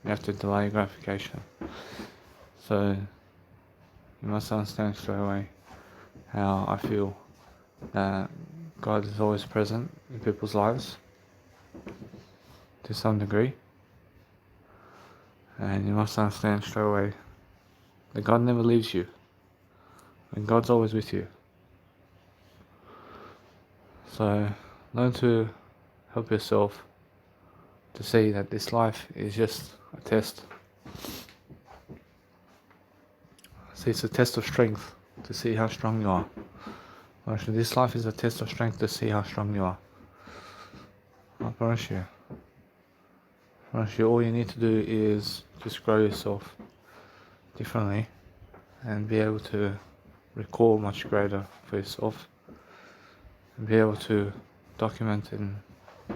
you have to delay gratification. So you must understand straight away how I feel that God is always present in people's lives to some degree. And you must understand straight away that God never leaves you, and God's always with you. So learn to help yourself to see that this life is just a test. See, it's a test of strength to see how strong you are. Actually, this life is a test of strength to see how strong you are. I promise you. All you need to do is just grow yourself differently, and be able to recall much greater for yourself, and be able to document and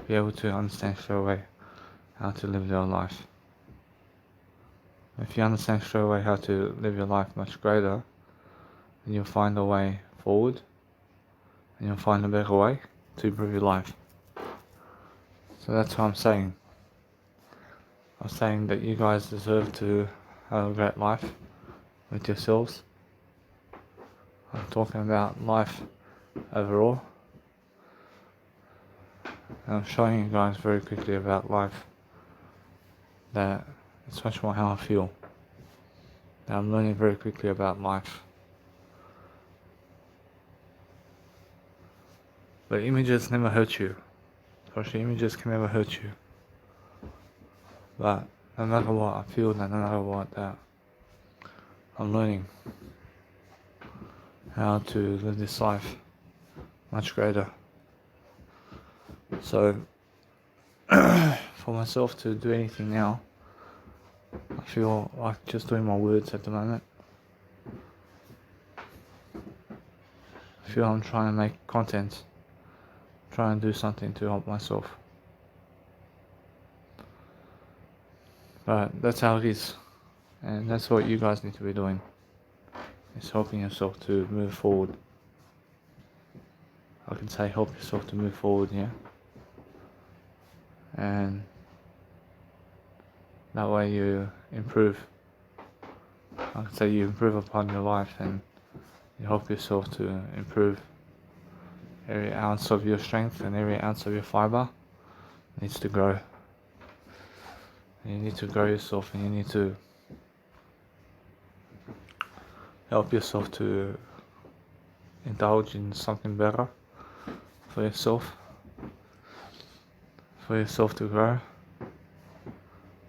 be able to understand straight away how to live your life. If you understand straight away how to live your life much greater, then you'll find a way forward, and you'll find a better way to improve your life. So that's what I'm saying. I'm saying that you guys deserve to have a great life with yourselves. I'm talking about life overall. And I'm showing you guys very quickly about life that it's much more how I feel. That I'm learning very quickly about life. But images never hurt you. Especially images can never hurt you. But no matter what, I feel that no matter what, that I'm learning how to live this life much greater. So for myself to do anything now, I feel like just doing my words at the moment. I feel I'm trying to make content, try and do something to help myself. But that's how it is, and that's what you guys need to be doing, is helping yourself to move forward. I can say help yourself to move forward, yeah? And that way you improve. I can say you improve upon your life, and you help yourself to improve. Every ounce of your strength and every ounce of your fiber needs to grow. You need to grow yourself, and you need to help yourself to indulge in something better for yourself to grow.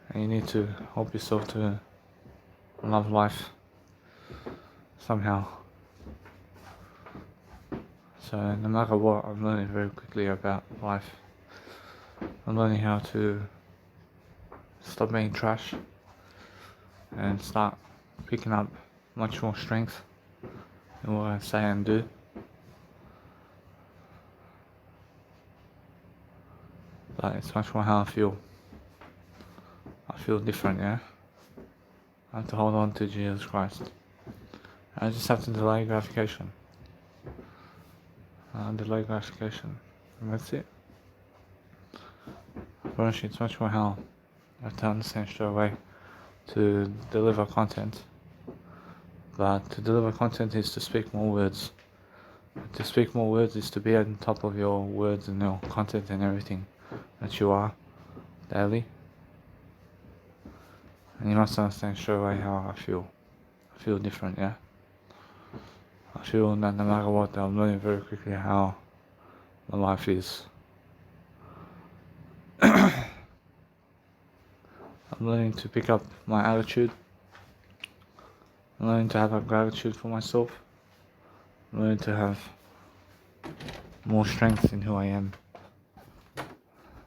And you need to help yourself to love life somehow. So no matter what, I'm learning very quickly about life. I'm learning how to stop being trash and start picking up much more strength in what I say and do. But it's much more how I feel. I feel different, yeah? I have to hold on to Jesus Christ. I just have to delay gratification. Delay gratification. And that's it. But honestly, it's much more how I have to understand straight away to deliver content. But to deliver content is to speak more words. To speak more words is to be on top of your words and your content and everything that you are daily. And you must understand straight away how I feel. I feel different, yeah? I feel that no matter what, I'm learning very quickly how my life is. I'm learning to pick up my attitude. I'm learning to have a gratitude for myself. I'm learning to have more strength in who I am.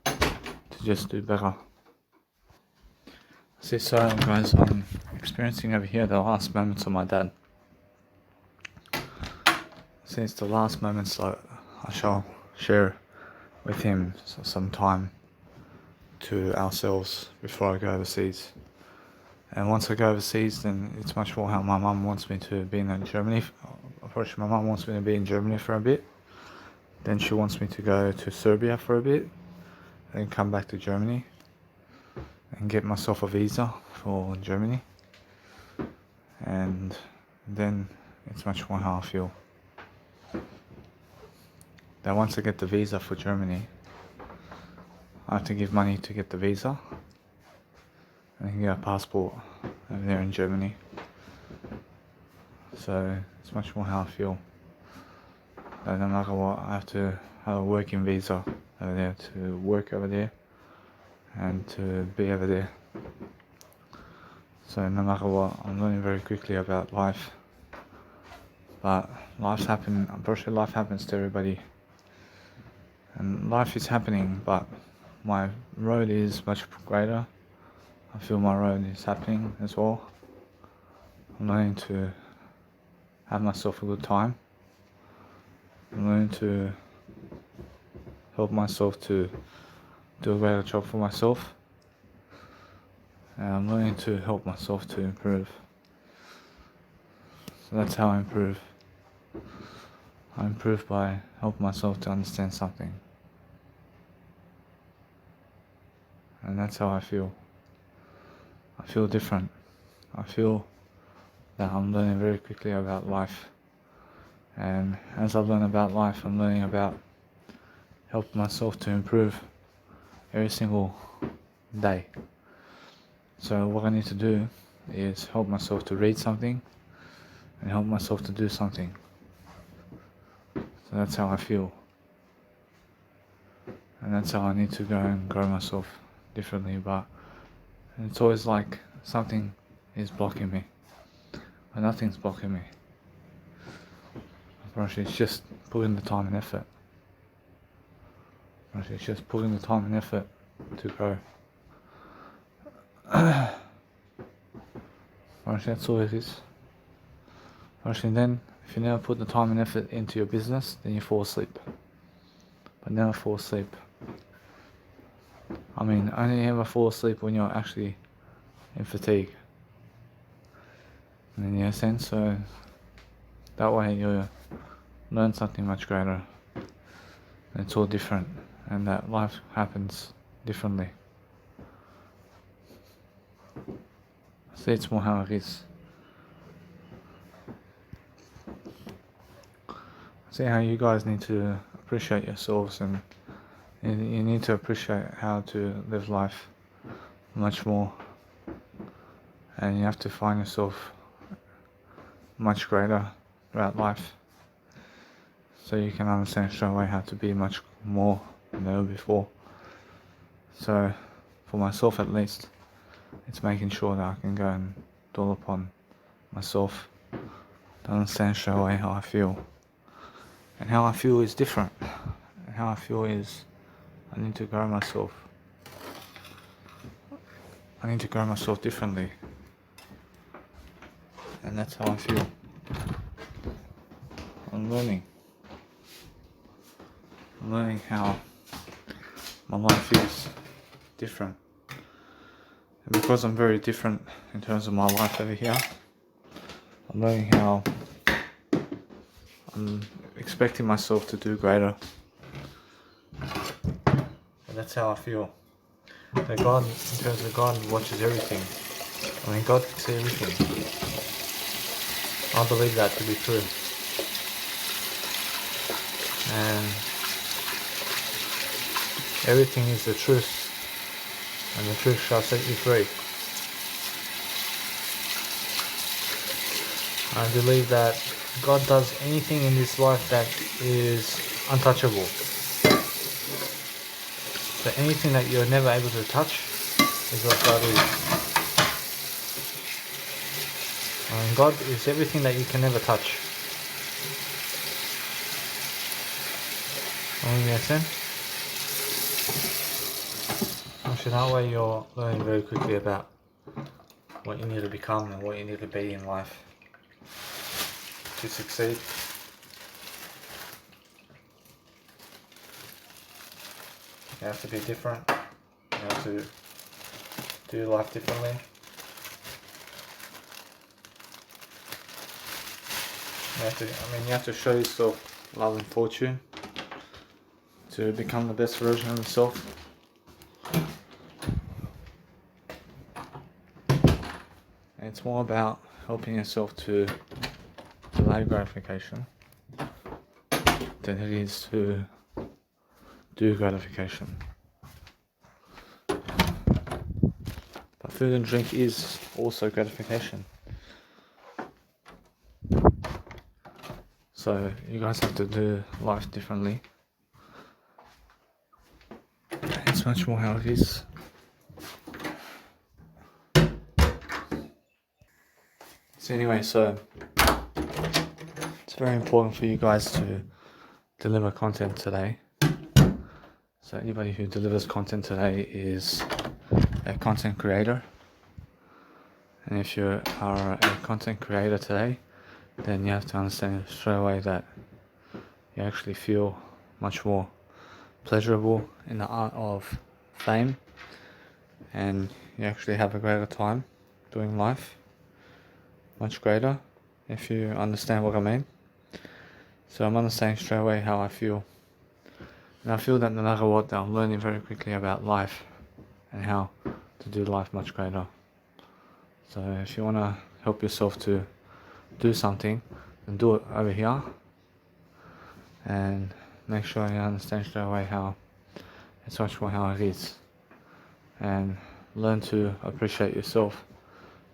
To just do better. See, so guys, I'm experiencing over here the last moments of my dad. Since the last moments that I shall share with him some time to ourselves before I go overseas. And once I go overseas, then it's much more how my mum wants me to be in Germany. First, my mum wants me to be in Germany for a bit. Then she wants me to go to Serbia for a bit. Then come back to Germany and get myself a visa for Germany. And then it's much more how I feel. That once I get the visa for Germany, I have to give money to get the visa. And I can get a passport over there in Germany. So it's much more how I feel. That no matter what, I have to have a working visa over there to work over there and to be over there. So no matter what, I'm learning very quickly about life. But I'm pretty sure life happens to everybody. And life is happening, but my road is much greater. I feel my road is happening as well. I'm learning to have myself a good time. I'm learning to help myself to do a better job for myself. And I'm learning to help myself to improve. So that's how I improve. I improve by helping myself to understand something. And that's how I feel. I feel different. I feel that I'm learning very quickly about life. And as I learn about life, I'm learning about helping myself to improve every single day. So what I need to do is help myself to read something and help myself to do something. So that's how I feel. And that's how I need to go and grow myself differently. But it's always like something is blocking me. But nothing's blocking me. Actually, it's just putting the time and effort. Actually, it's just putting the time and effort to grow. Actually, that's all it is. Actually, then, if you never put the time and effort into your business, then you fall asleep. But never fall asleep. I mean, only ever fall asleep when you're actually in fatigue. And in a sense, so that way you learn something much greater. And it's all different, and that life happens differently. See, it's more how it is. See how you guys need to appreciate yourselves, and you need to appreciate how to live life much more. And you have to find yourself much greater throughout life, so you can understand straight away how to be much more than ever before. So, for myself at least, it's making sure that I can go and dwell upon myself to understand straight away how I feel. And how I feel is different. And how I feel is I need to grow myself. I need to grow myself differently. And that's how I feel. I'm learning. I'm learning how my life is different. And because I'm very different in terms of my life over here, I'm learning how I'm expecting myself to do greater. And that's how I feel. That God, in terms of God, watches everything. I mean, God can see everything. I believe that to be true. And everything is the truth. And the truth shall set you free. I believe that God does anything in this life that is untouchable. So anything that you're never able to touch is what God is. And God is everything that you can never touch. Understand? So that way you're learning very quickly about what you need to become and what you need to be in life to succeed. You have to be different. You have to do life differently. You have to show yourself love and fortune to become the best version of yourself. And it's more about helping yourself to delay gratification than it is to do gratification. But food and drink is also gratification. So you guys have to do life differently. It's much more how it is. So anyway, so it's very important for you guys to deliver content today. So anybody who delivers content today is a content creator. And if you are a content creator today, then you have to understand straight away that you actually feel much more pleasurable in the art of fame, and you actually have a greater time doing life, much greater, if you understand what I mean. So I'm understanding straight away how I feel, and I feel that no matter what, I'm learning very quickly about life and how to do life much greater. So if you want to help yourself to do something, then do it over here, and make sure you understand straight away how it's much more how it is, and learn to appreciate yourself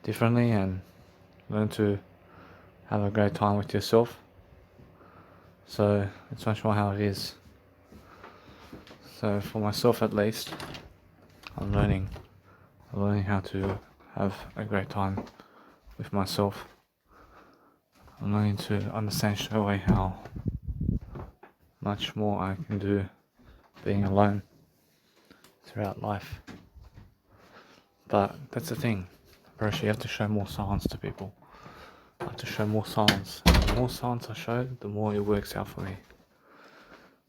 differently, and learn to have a great time with yourself. So it's much more how it is. So for myself at least, I'm learning how to have a great time with myself. I'm learning to understand straight away how much more I can do being alone throughout life. But that's the thing, first you have to show more silence to people. I have to show more silence, and the more silence I show, the more it works out for me.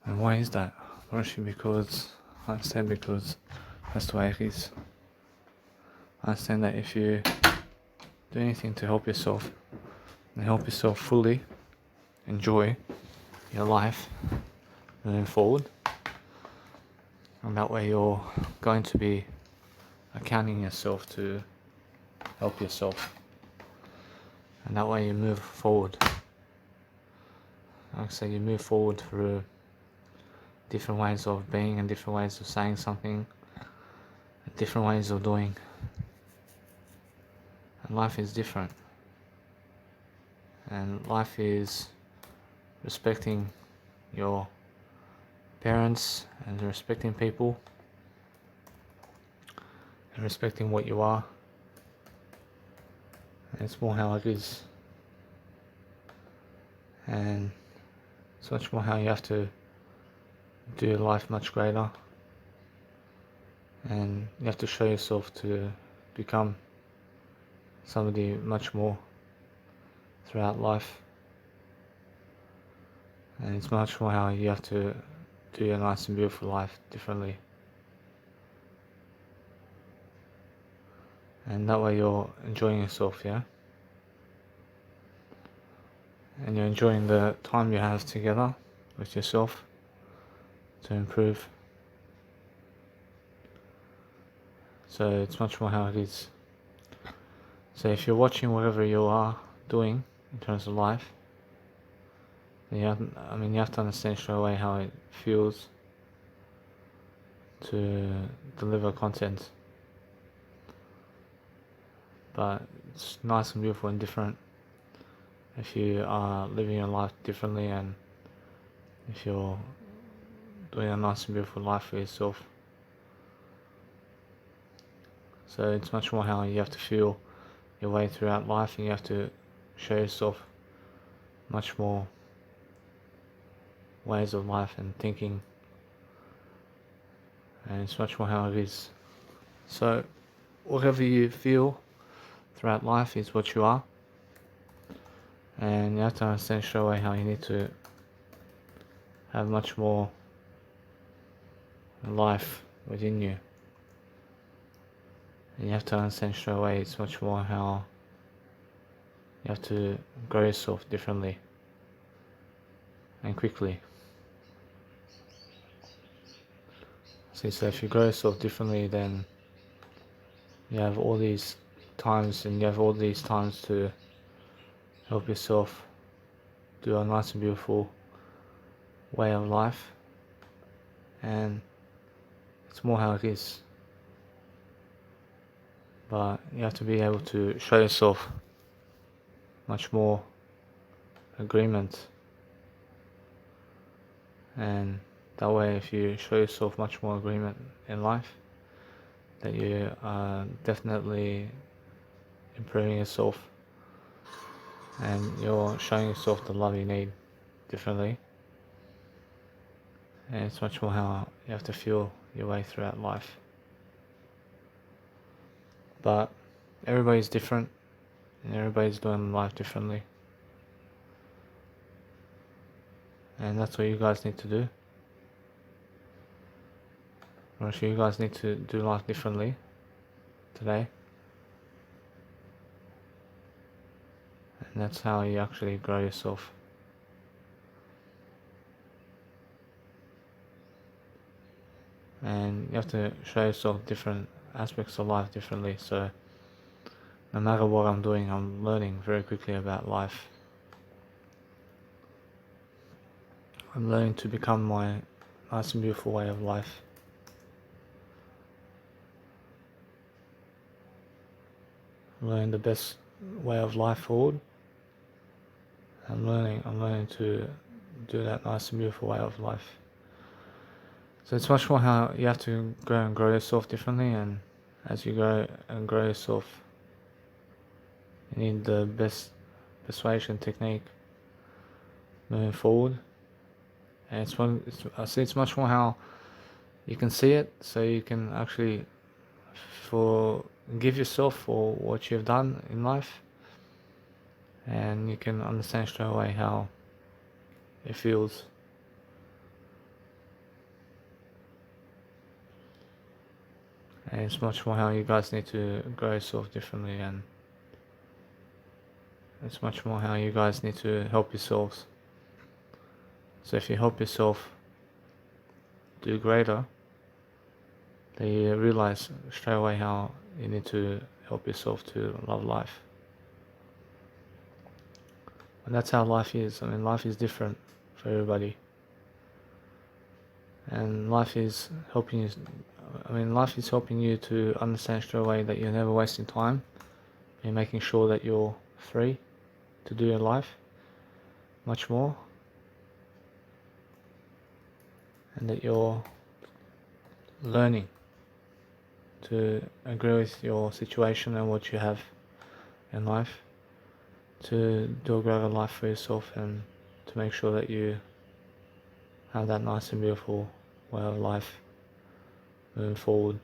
And why is that? Mostly because I understand, because that's the way it is. I understand that if you do anything to help yourself, and help yourself fully enjoy your life moving forward, and that way you're going to be accounting yourself to help yourself, and that way you move forward. Like I say, you move forward through different ways of being and different ways of saying something, and different ways of doing. And life is different. And life is respecting your parents and respecting people and respecting what you are. And it's more how it is. And it's much more how you have to do life much greater. And you have to show yourself to become somebody much more throughout life. And it's much more how you have to do a nice and beautiful life differently. And that way you're enjoying yourself, yeah? And you're enjoying the time you have together with yourself to improve. So it's much more how it is. So if you're watching whatever you are doing in terms of life, then you have to understand straight away how it feels to deliver content. But it's nice and beautiful and different if you are living your life differently, and if you're doing a nice and beautiful life for yourself. So it's much more how you have to feel your way throughout life, and you have to show yourself much more ways of life and thinking, and it's much more how it is. So whatever you feel throughout life is what you are, and you have to understand straight away how you need to have much more life within you. And you have to understand straight away it's much more how you have to grow yourself differently and quickly. So if you grow yourself differently, then you have all these times, and you have all these times to help yourself do a nice and beautiful way of life, and it's more how it is. But you have to be able to show yourself much more agreement, and that way if you show yourself much more agreement in life, that you are definitely improving yourself, and you're showing yourself the love you need differently. And it's much more how you have to feel your way throughout life. But everybody's different, and everybody's doing life differently. and that's what you guys need to do. I'm sure you guys need to do life differently today, and that's how you actually grow yourself. And you have to show yourself different aspects of life differently, so no matter what I'm doing, I'm learning very quickly about life. I'm learning to become my nice and beautiful way of life. I'm learning the best way of life forward. I'm learning to do that nice and beautiful way of life. So it's much more how you have to go and grow yourself differently, and as you go and grow yourself, you need the best persuasion technique moving forward. And I see it's much more how you can see it, so you can actually forgive yourself for what you've done in life, and you can understand straight away how it feels. And it's much more how you guys need to grow yourself differently, and it's much more how you guys need to help yourselves. So if you help yourself do greater, then you realize straight away how you need to help yourself to love life. And that's how life is. I mean, life is different for everybody. And life is helping you to understand straight away that you're never wasting time. You're making sure that you're free to do your life much more, and that you're learning to agree with your situation and what you have in life, to do a greater life for yourself, and to make sure that you have that nice and beautiful way of life moving forward,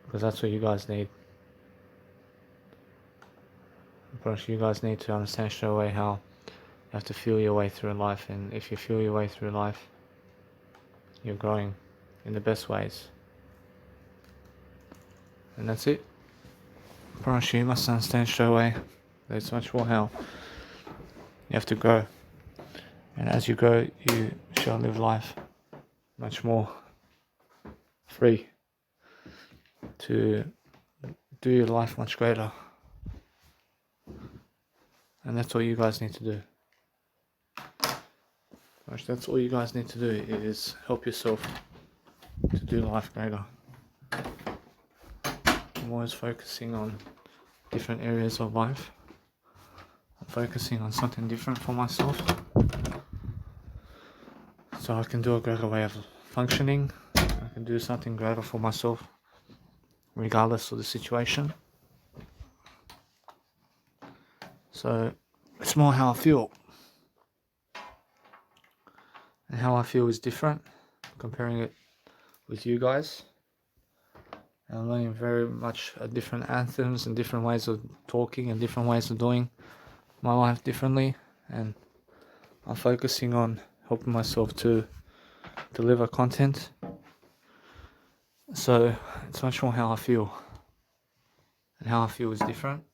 because that's what you guys need. But you guys need to understand straight away how you have to feel your way through life, and if you feel your way through life, you're growing in the best ways. And that's it. But you must understand straight away that it's much more how you have to grow. And as you grow, you shall live life much more free to do your life much greater. And that's all you guys need to do. That's all you guys need to do, is help yourself to do life greater. I'm always focusing on different areas of life. I'm focusing on something different for myself, so I can do a greater way of functioning. I can do something greater for myself regardless of the situation. So it's more how I feel, and how I feel is different comparing it with you guys. And I'm learning very much different anthems and different ways of talking and different ways of doing my life differently, and I'm focusing on helping myself to deliver content. So it's much more how I feel, and how I feel is different.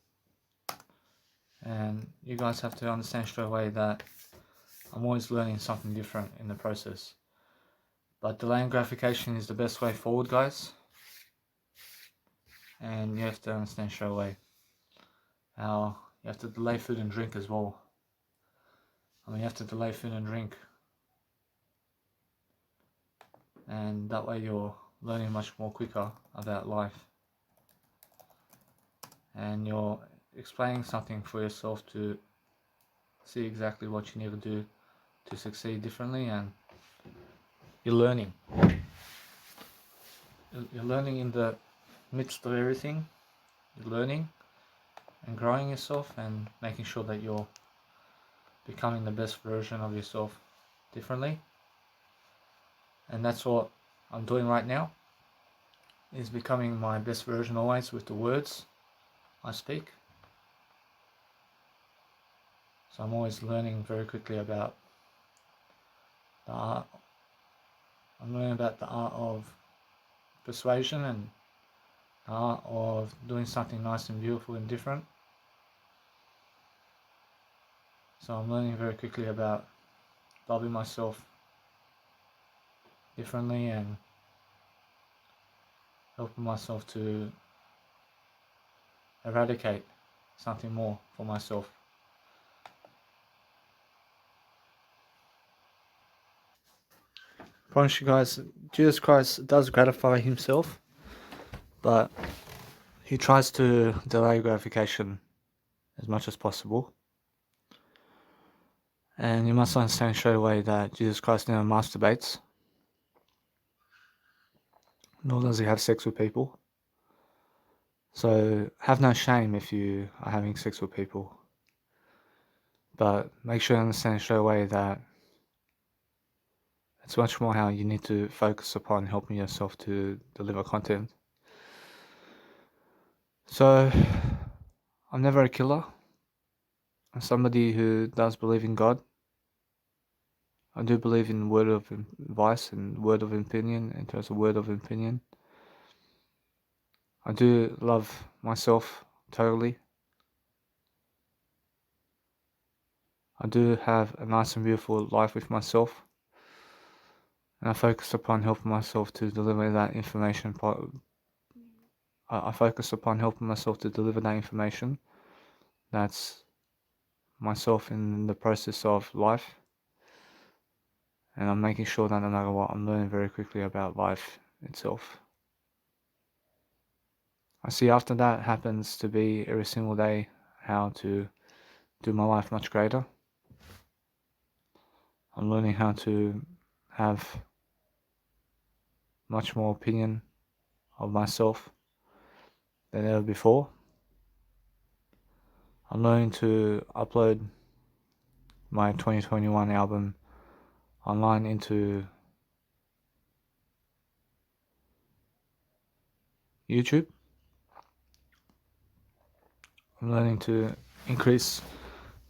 And you guys have to understand straight away that I'm always learning something different in the process. But delaying gratification is the best way forward, guys. And you have to understand straight away how you have to delay food and drink as well. I mean, you have to delay food and drink, and that way you're learning much more quicker about life, and you're explaining something for yourself to see exactly what you need to do to succeed differently, and you're learning. You're learning in the midst of everything. You're learning and growing yourself, and making sure that you're becoming the best version of yourself differently. And that's what I'm doing right now, is becoming my best version always with the words I speak. So I'm always learning very quickly about the art. I'm learning about the art of persuasion and the art of doing something nice and beautiful and different. So I'm learning very quickly about loving myself differently and helping myself to eradicate something more for myself. Promise you guys, Jesus Christ does gratify himself, but he tries to delay gratification as much as possible. And you must understand straight away that Jesus Christ never masturbates, nor does he have sex with people. So have no shame if you are having sex with people. But make sure you understand straight away that it's much more how you need to focus upon helping yourself to deliver content. So I'm never a killer. I'm somebody who does believe in God. I do believe in word of advice and word of opinion in terms of word of opinion. I do love myself totally. I do have a nice and beautiful life with myself. And I focus upon helping myself to deliver that information. I focus upon helping myself to deliver that information. That's myself in the process of life. And I'm making sure that no matter what, I'm learning very quickly about life itself. I see after that happens to be every single day how to do my life much greater. I'm learning how to have much more opinion of myself than ever before. I'm learning to upload my 2021 album online into YouTube. I'm learning to increase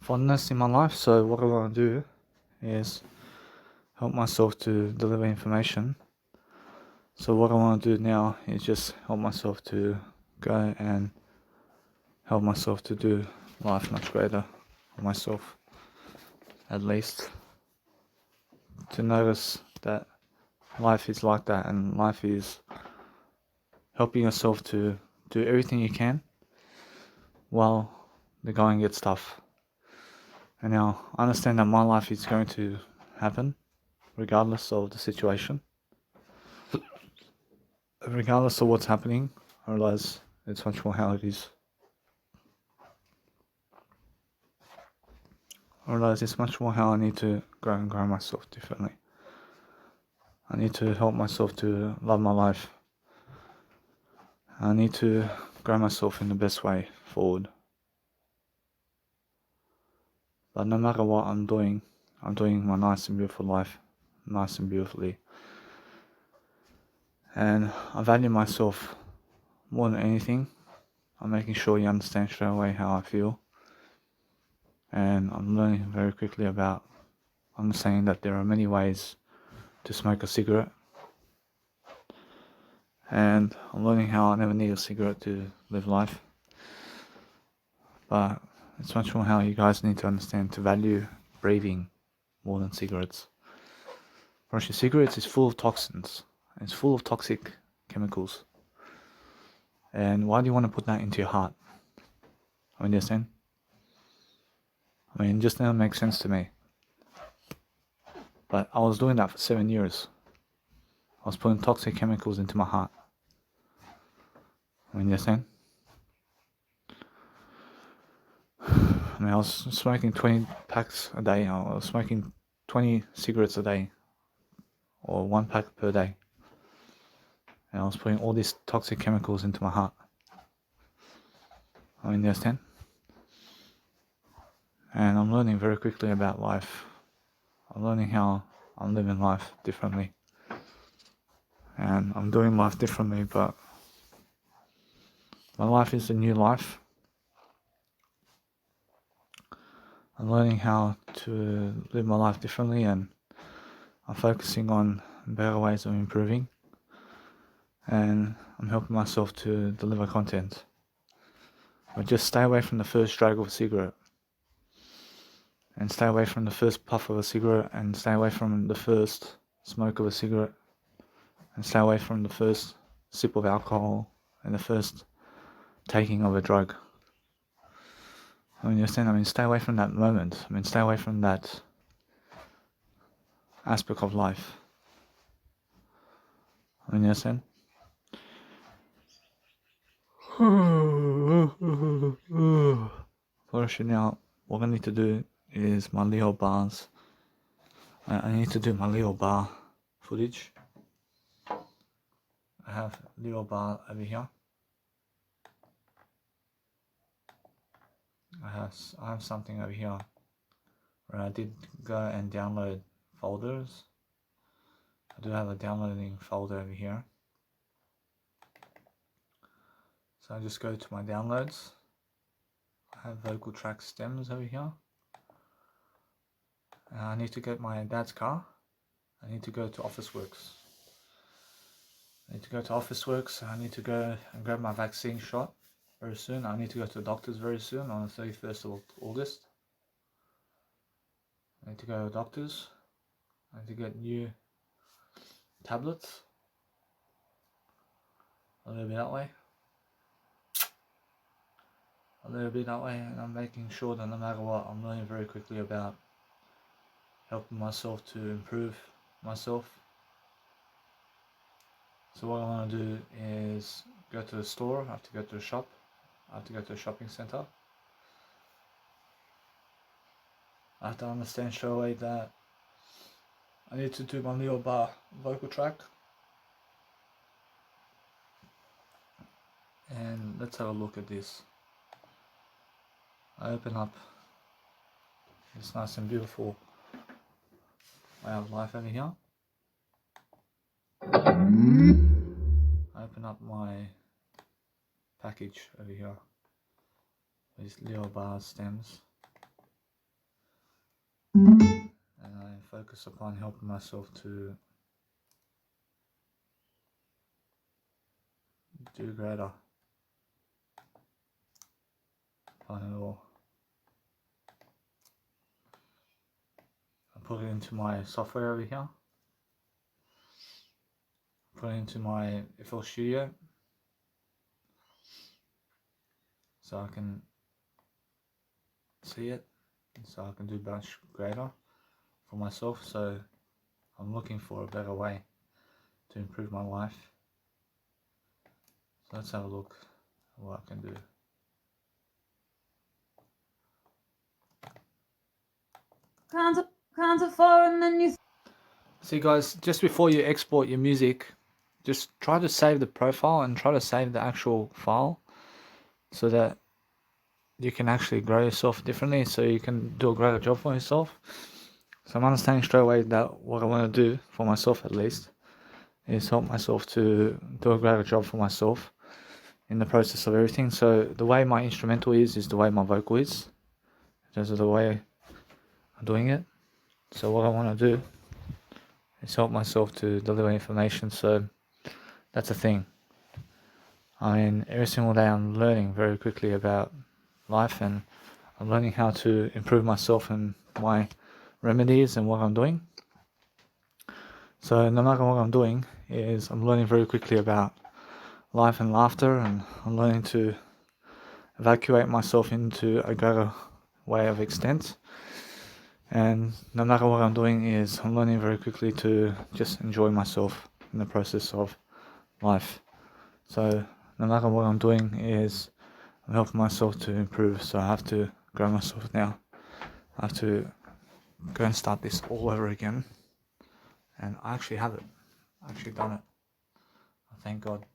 fondness in my life. So what I want to do is help myself to deliver information. So what I want to do now is just help myself to go and help myself to do life much greater for myself, at least. To notice that life is like that, and life is helping yourself to do everything you can while the going gets tough. And now I understand that my life is going to happen regardless of the situation. Regardless of what's happening, I realize it's much more how it is. I realize it's much more how I need to grow and grow myself differently. I need to help myself to love my life. I need to grow myself in the best way forward. But no matter what I'm doing my nice and beautiful life, nice and beautifully. And I value myself more than anything. I'm making sure you understand straight away how I feel. And I'm learning very quickly about understanding that there are many ways to smoke a cigarette. And I'm learning how I never need a cigarette to live life. But it's much more how you guys need to understand to value breathing more than cigarettes. For instance, cigarettes is full of toxins. It's full of toxic chemicals. And why do you want to put that into your heart? I mean, understand? I mean, it just never makes sense to me. But I was doing that for 7 years. I was putting toxic chemicals into my heart. I mean, understand? I mean, I was smoking 20 packs a day. I was smoking 20 cigarettes a day. Or 1 pack per day. And I was putting all these toxic chemicals into my heart. I mean, understand? And I'm learning very quickly about life. I'm learning how I'm living life differently. And I'm doing life differently, but my life is a new life. I'm learning how to live my life differently, and I'm focusing on better ways of improving, and I'm helping myself to deliver content. But just stay away from the first drag of a cigarette, and stay away from the first puff of a cigarette, and stay away from the first smoke of a cigarette, and stay away from the first sip of alcohol and the first taking of a drug. I mean, you understand? I mean, stay away from that moment. I mean, stay away from that aspect of life. I mean, you understand? For actually now, what I need to do is my Leo bars. I need to do my Leo bar footage. I have Leo bar over here. I have something over here where I did go and download folders. I do have a downloading folder over here. So I just go to my downloads. I have vocal track stems over here. I need to get my dad's car. I need to go to Officeworks. I need to go to Officeworks. I need to go and grab my vaccine shot very soon. I need to go to the doctors very soon on the 31st of August. I need to go to the doctors. I need to get new tablets. A little bit that way. A little bit that way, and I'm making sure that no matter what, I'm learning very quickly about helping myself to improve myself. So what I want to do is go to the store. I have to go to the shop. I have to go to a shopping center. I have to understand straight away that I need to do my Leo bar vocal track. And let's have a look at this. I open up this nice and beautiful way of life over here. I open up my package over here. These Leo bar stems. And I focus upon helping myself to do greater upon it all. I put it into my software over here. Put it into my FL Studio so I can see it, so I can do much greater for myself. So I'm looking for a better way to improve my life. So let's have a look at what I can do. Count to four and then you... See guys, just before you export your music, just try to save the profile and try to save the actual file so that you can actually grow yourself differently, so you can do a greater job for yourself. So I'm understanding straight away that what I want to do for myself, at least, is help myself to do a greater job for myself in the process of everything. So the way my instrumental is the way my vocal is. Those are the way I'm doing it. So what I want to do is help myself to deliver information. So that's the thing. I mean, every single day I'm learning very quickly about life, and I'm learning how to improve myself and my remedies and what I'm doing. So no matter what I'm doing, is I'm learning very quickly about life and laughter, and I'm learning to evacuate myself into a greater way of extent. And no matter what I'm doing, is I'm learning very quickly to just enjoy myself in the process of life. So no matter what I'm doing, is I'm helping myself to improve. So I have to grow myself now. I have to go and start this all over again. And I actually have it. I actually done it. Thank God.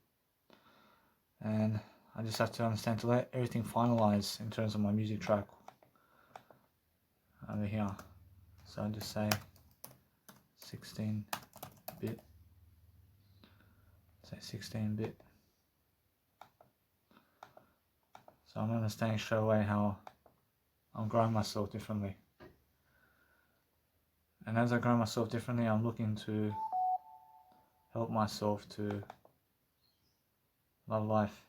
And I just have to understand to let everything finalize in terms of my music track over here. So I just say 16-bit. Say 16-bit. So I'm understanding straight away how I'm growing myself differently. And as I grow myself differently, I'm looking to help myself to love life.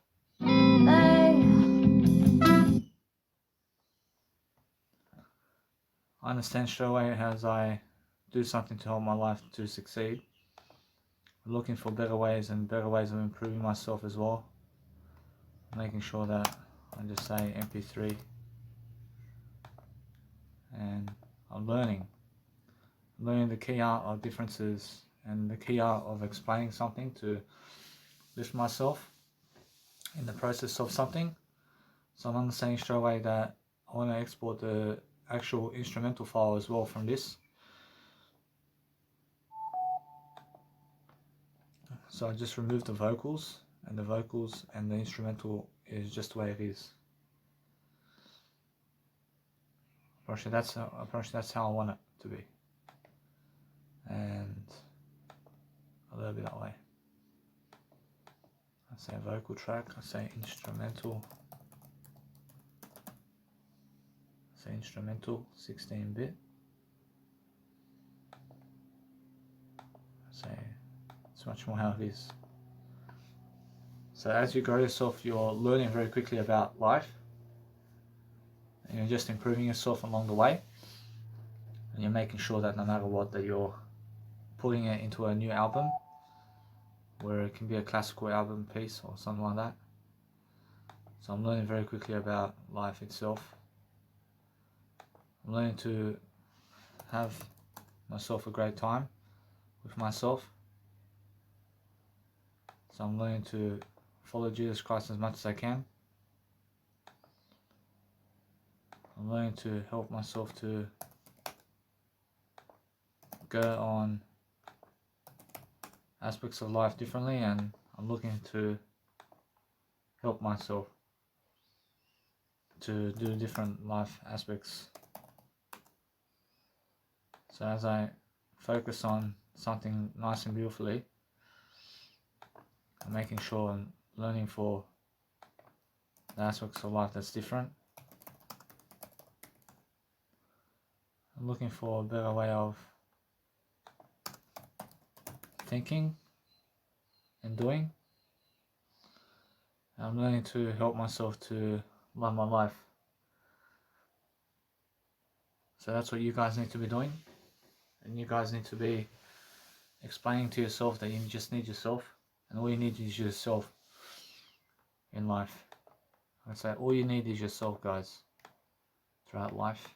I understand straight away as I do something to help my life to succeed. I'm looking for better ways and better ways of improving myself as well. Making sure that I just say MP3 and I'm learning the key art of differences and the key art of explaining something to lift myself in the process of something. So I'm understanding straight away that I want to export the actual instrumental file as well from this. So I just removed the vocals and the instrumental is just the way it is. Apparently that's how I want it to be. And a little bit that way. I say vocal track, I say instrumental. I say instrumental 16-bit. I say it's much more how it is. So as you grow yourself, you're learning very quickly about life. And you're just improving yourself along the way. And you're making sure that no matter what, that you're putting it into a new album, where it can be a classical album piece or something like that. So I'm learning very quickly about life itself. I'm learning to have myself a great time with myself. So I'm learning to follow Jesus Christ as much as I can. I'm learning to help myself to go on aspects of life differently, and I'm looking to help myself to do different life aspects. So as I focus on something nice and beautifully, I'm making sure I'm learning for the aspects of life that's different. I'm looking for a better way of thinking and doing. I'm learning to help myself to love my life. So that's what you guys need to be doing. And you guys need to be explaining to yourself that you just need yourself. And all you need is yourself in life. I'd say all you need is yourself, guys, throughout life.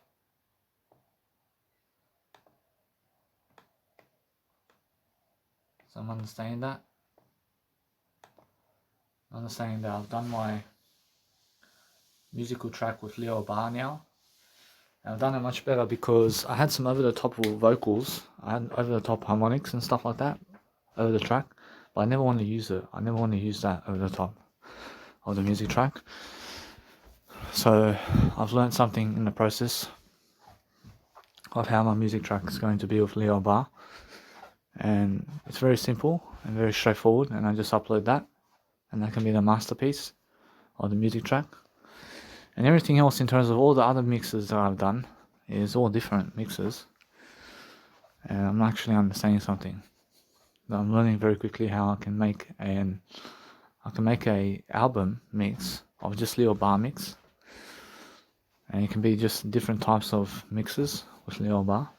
So I'm understanding that. Understanding that I've done my musical track with Leo Bar now. And I've done it much better because I had some over-the-top vocals. I had over-the-top harmonics and stuff like that over the track. But I never want to use it. I never want to use that over the top of the music track. So I've learned something in the process of how my music track is going to be with Leo Bar. And it's very simple and very straightforward, and I just upload that, and that can be the masterpiece of the music track. And everything else in terms of all the other mixes that I've done is all different mixes. And I'm actually understanding something. I'm learning very quickly how I can make a album mix of just Leo Bar mix, and it can be just different types of mixes with Leo Bar.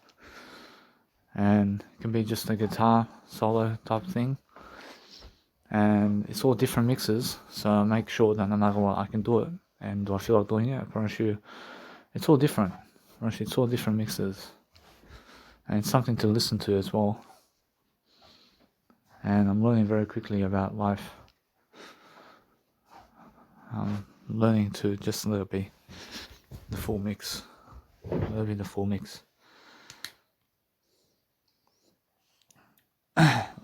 And it can be just a guitar solo type thing, and it's all different mixes, so I make sure that no matter what I can do it. And do I feel like doing it? I promise you it's all different. It's all different mixes, and it's something to listen to as well. And I'm learning very quickly about life. I'm learning to just let it be the full mix. Let it be the full mix.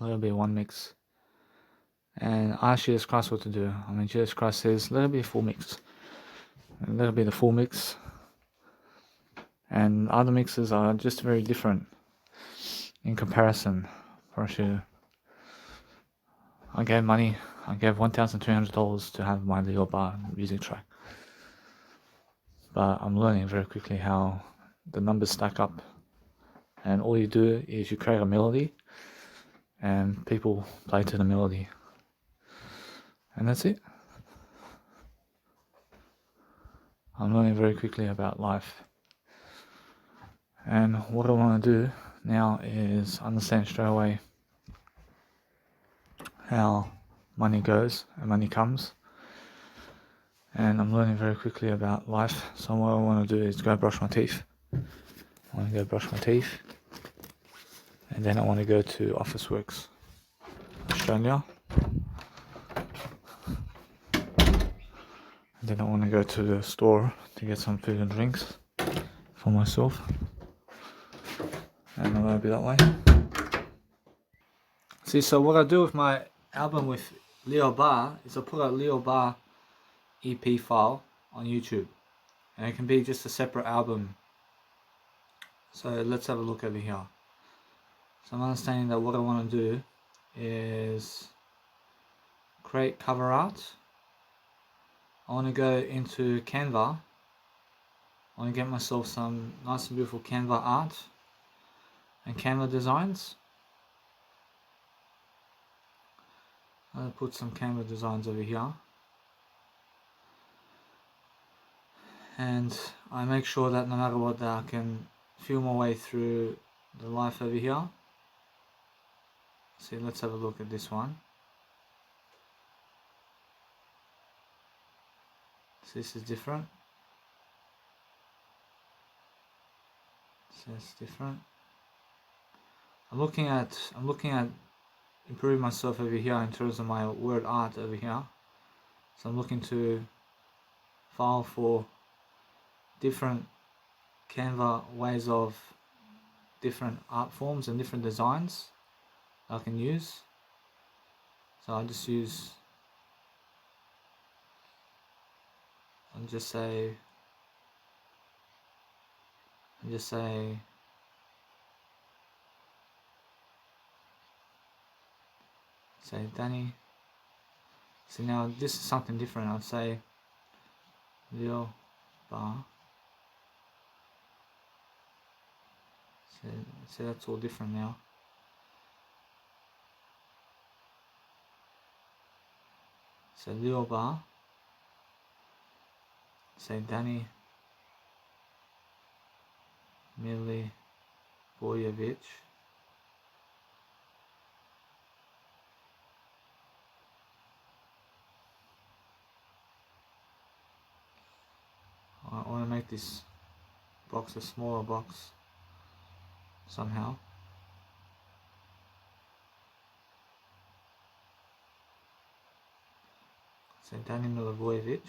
Let it be one mix. And I ask Jesus Christ what to do. I mean, Jesus Christ says, let it be a full mix. And let it be the full mix. And other mixes are just very different in comparison. For sure. I gave $1,300 to have my Leo Bar music track. but I'm learning very quickly how the numbers stack up, and all you do is you create a melody and people play to the melody, and that's it. I'm learning very quickly about life, and what I want to do now is understand straight away how money goes and money comes, and I'm learning very quickly about life. So what I want to do is go brush my teeth. I want to go brush my teeth, and then I want to go to Officeworks Australia, and then I want to go to the store to get some food and drinks for myself, and I'll be that way. See, so what I do with my album with Leo Bar is I put a Leo Bar EP file on YouTube, and it can be just a separate album. So let's have a look over here. So I'm understanding that what I want to do is create cover art. I want to go into Canva. I want to get myself some nice and beautiful Canva art and Canva designs. I'll put some Canva designs over here, and I make sure that no matter what, that I can feel my way through the life over here. See, let's have a look at this one. So this is different. So it's different. I'm looking at improving myself over here in terms of my word art over here. So I'm looking to file for different Canva ways of different art forms and different designs I can use. So I just use, and just say Danny. So now this is something different. I'd say Leo Bar. So that's all different now. So Leo Bar. Say Danny Milivojevic. I want to make this box a smaller box somehow. So Danny Milivojevic.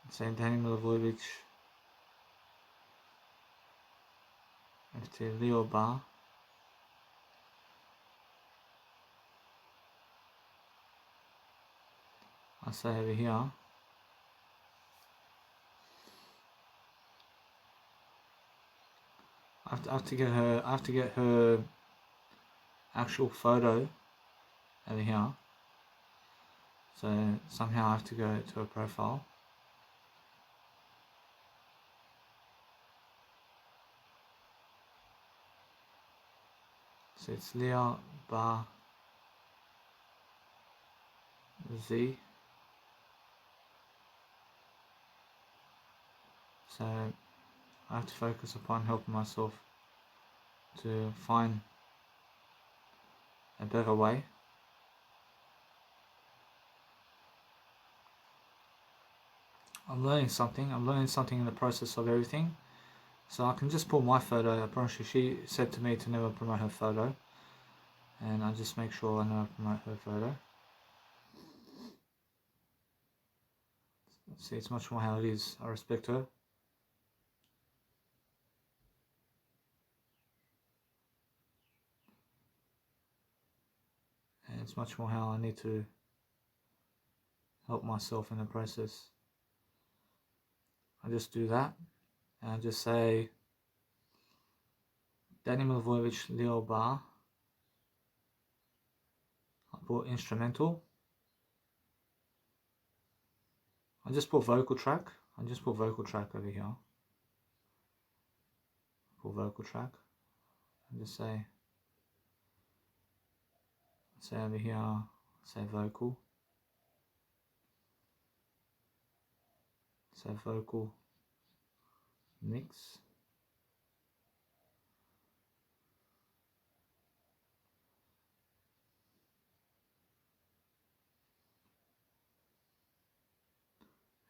So Danny Milivojevic. After Leo Bar. I'll say over here. I have to get her actual photo over here. So somehow I have to go to her profile. So it's Leah Bar Z. So I have to focus upon helping myself to find a better way. I'm learning something in the process of everything. So I can just pull my photo. Apparently she said to me to never promote her photo, and I just make sure I never promote her photo. See, it's much more how it is. I respect her. And it's much more how I need to help myself in the process. I just do that, and I just say Danny Milivojevic, Leo Bar. I put instrumental. I just put vocal track. Over here. Put vocal track. And just say over here, say vocal. Say vocal mix.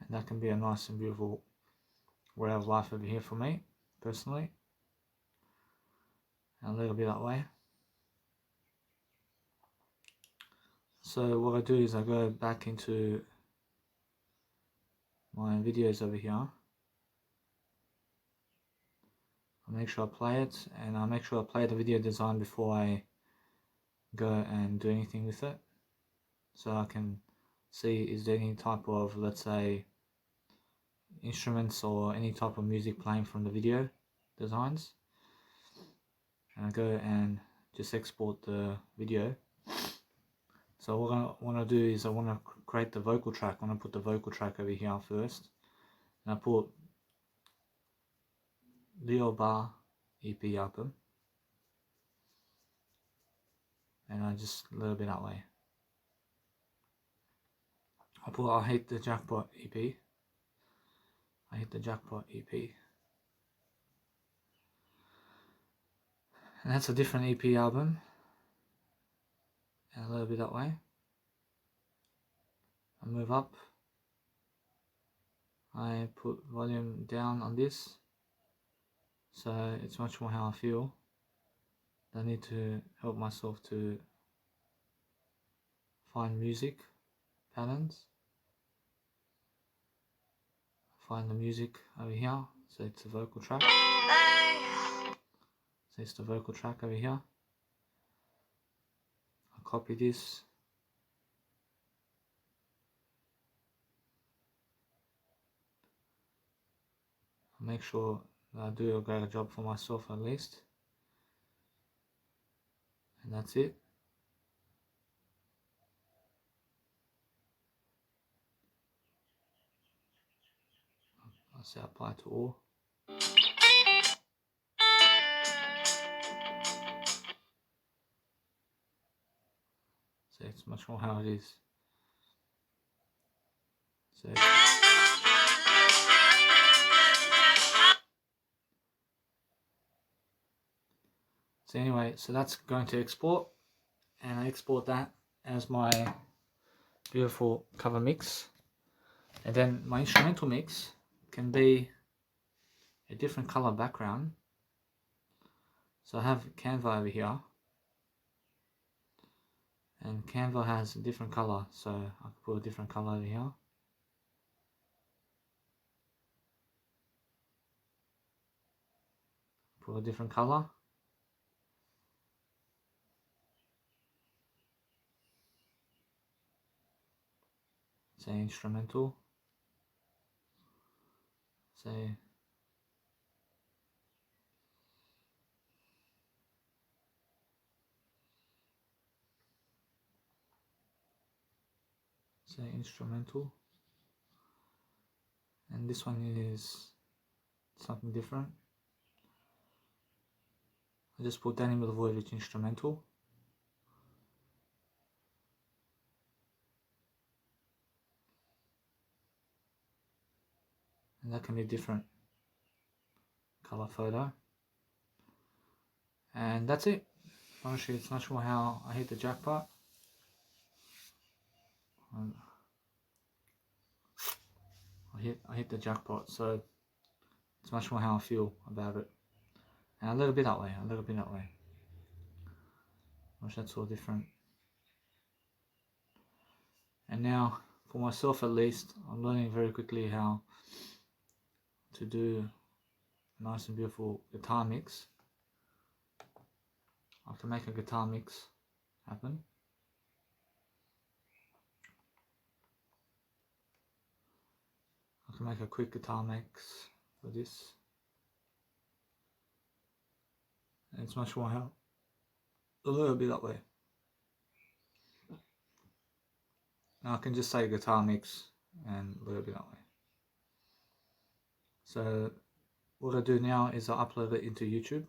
And that can be a nice and beautiful way of life over here for me, personally. And a little bit that way. So what I do is I go back into my videos over here. I make sure I play it, and I make sure I play the video design before I go and do anything with it. So I can see is there any type of, let's say, instruments or any type of music playing from the video designs. And I go and just export the video. So what I want to do is I want to create the vocal track. I want to put the vocal track over here first. And I put Leo Bar EP album. And I just a little bit that way. I put I Hate the Jackpot EP. I Hate the Jackpot EP. And that's a different EP album. And a little bit that way. I move up. I put volume down on this. So it's much more how I feel. I need to help myself to find music patterns. Find the music over here. So it's a vocal track. So it's the vocal track over here. I copy this. I make sure that I do a great job for myself at least. And that's it. I say apply to all. So it's much more how it is. So anyway, so that's going to export, and I export that as my beautiful cover mix. And then my instrumental mix can be a different color background. So I have Canva over here, and Canva has a different color, so I can put a different color over here. Put a different color. Say instrumental. Say instrumental. And this one is something different. I just put Danny Milivojevic instrumental. And that can be different color photo. And that's it. Honestly, it's much more how I hit the jackpot. I hit the jackpot, so it's much more how I feel about it. And a little bit that way, Which that's all different. And now, for myself at least, I'm learning very quickly how to do a nice and beautiful guitar mix. I have to make a guitar mix happen. I can make a quick guitar mix for this. And it's much more help. A little bit that way. Now I can just say guitar mix and a little bit that way. So what I do now is I upload it into YouTube.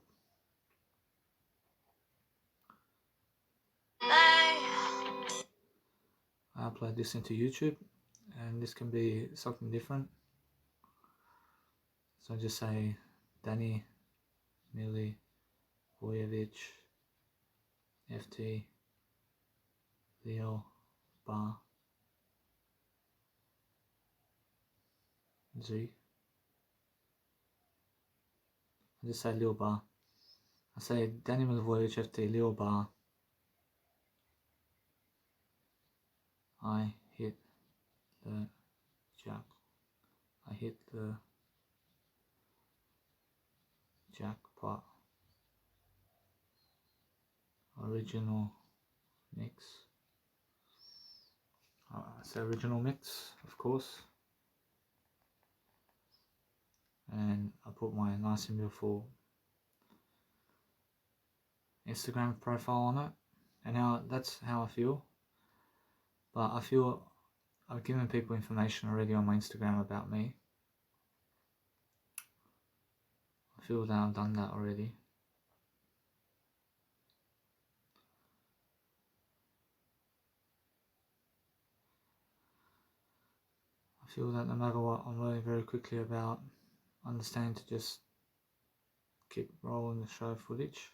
I upload this into YouTube, and this can be something different. So I just say Danny Milivojevic FT Leo Bar Z. I just say Leo Bar. I say Danny Milivojevic FT Leo Bar. I hit the jack. I hit the jackpot. Original mix. It's the original mix, of course. And I put my nice and beautiful Instagram profile on it. And now that's how I feel. But I feel I've given people information already on my Instagram about me. I feel that I've done that already. I feel that no matter what, I'm learning very quickly about understanding to just keep rolling the show footage.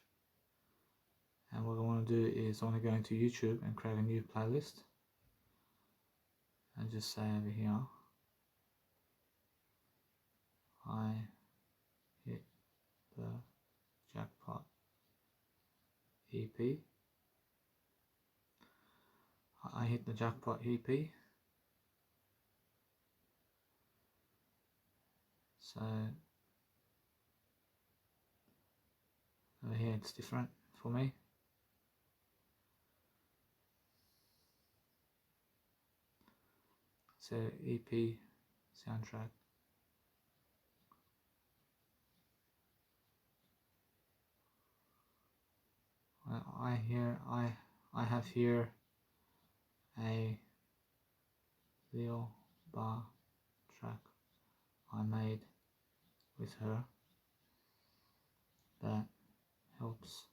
And what I want to do is I want to go into YouTube and create a new playlist. And just say over here, I hit the jackpot EP. I hit the jackpot EP. So over here it's different for me. So EP soundtrack. I have here a Leo Bar track I made with her that helps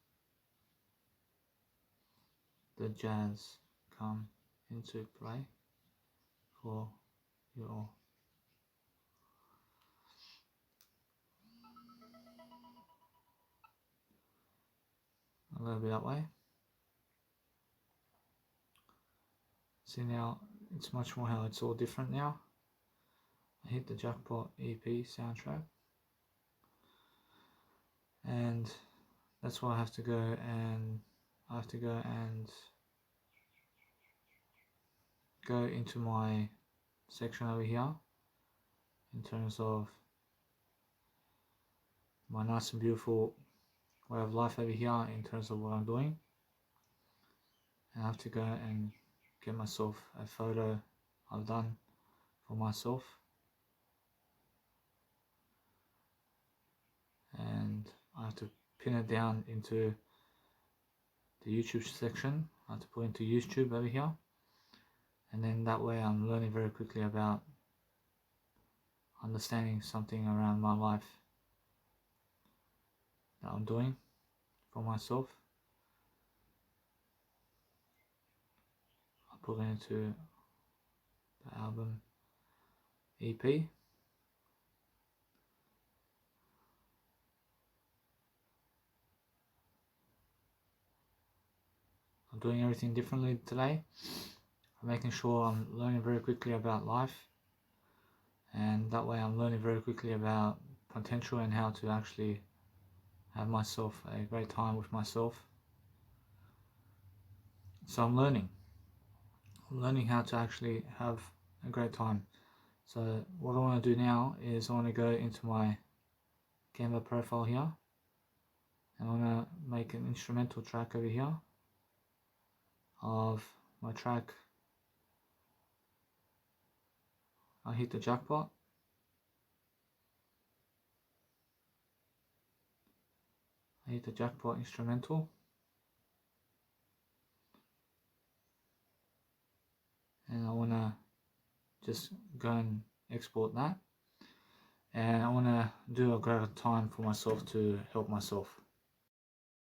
the jazz come into play for you all. A little bit that way. See now, it's much more how it's all different now. I hit the jackpot EP soundtrack. And that's why I have to go and go into my section over here in terms of my nice and beautiful way of life over here in terms of what I'm doing. And I have to go and get myself a photo I've done for myself, and I have to pin it down into the YouTube section. I have to put into YouTube over here, and then that way I'm learning very quickly about understanding something around my life that I'm doing for myself. I put it into the album EP. I'm doing everything differently today. I'm making sure I'm learning very quickly about life, and that way I'm learning very quickly about potential and how to actually have myself a great time with myself. So I'm learning how to actually have a great time. So what I want to do now is I want to go into my Canva profile here, and I want to make an instrumental track over here of my track I Hit the Jackpot. I need the jackpot instrumental. And I want to just go and export that. And I want to do a greater time for myself to help myself.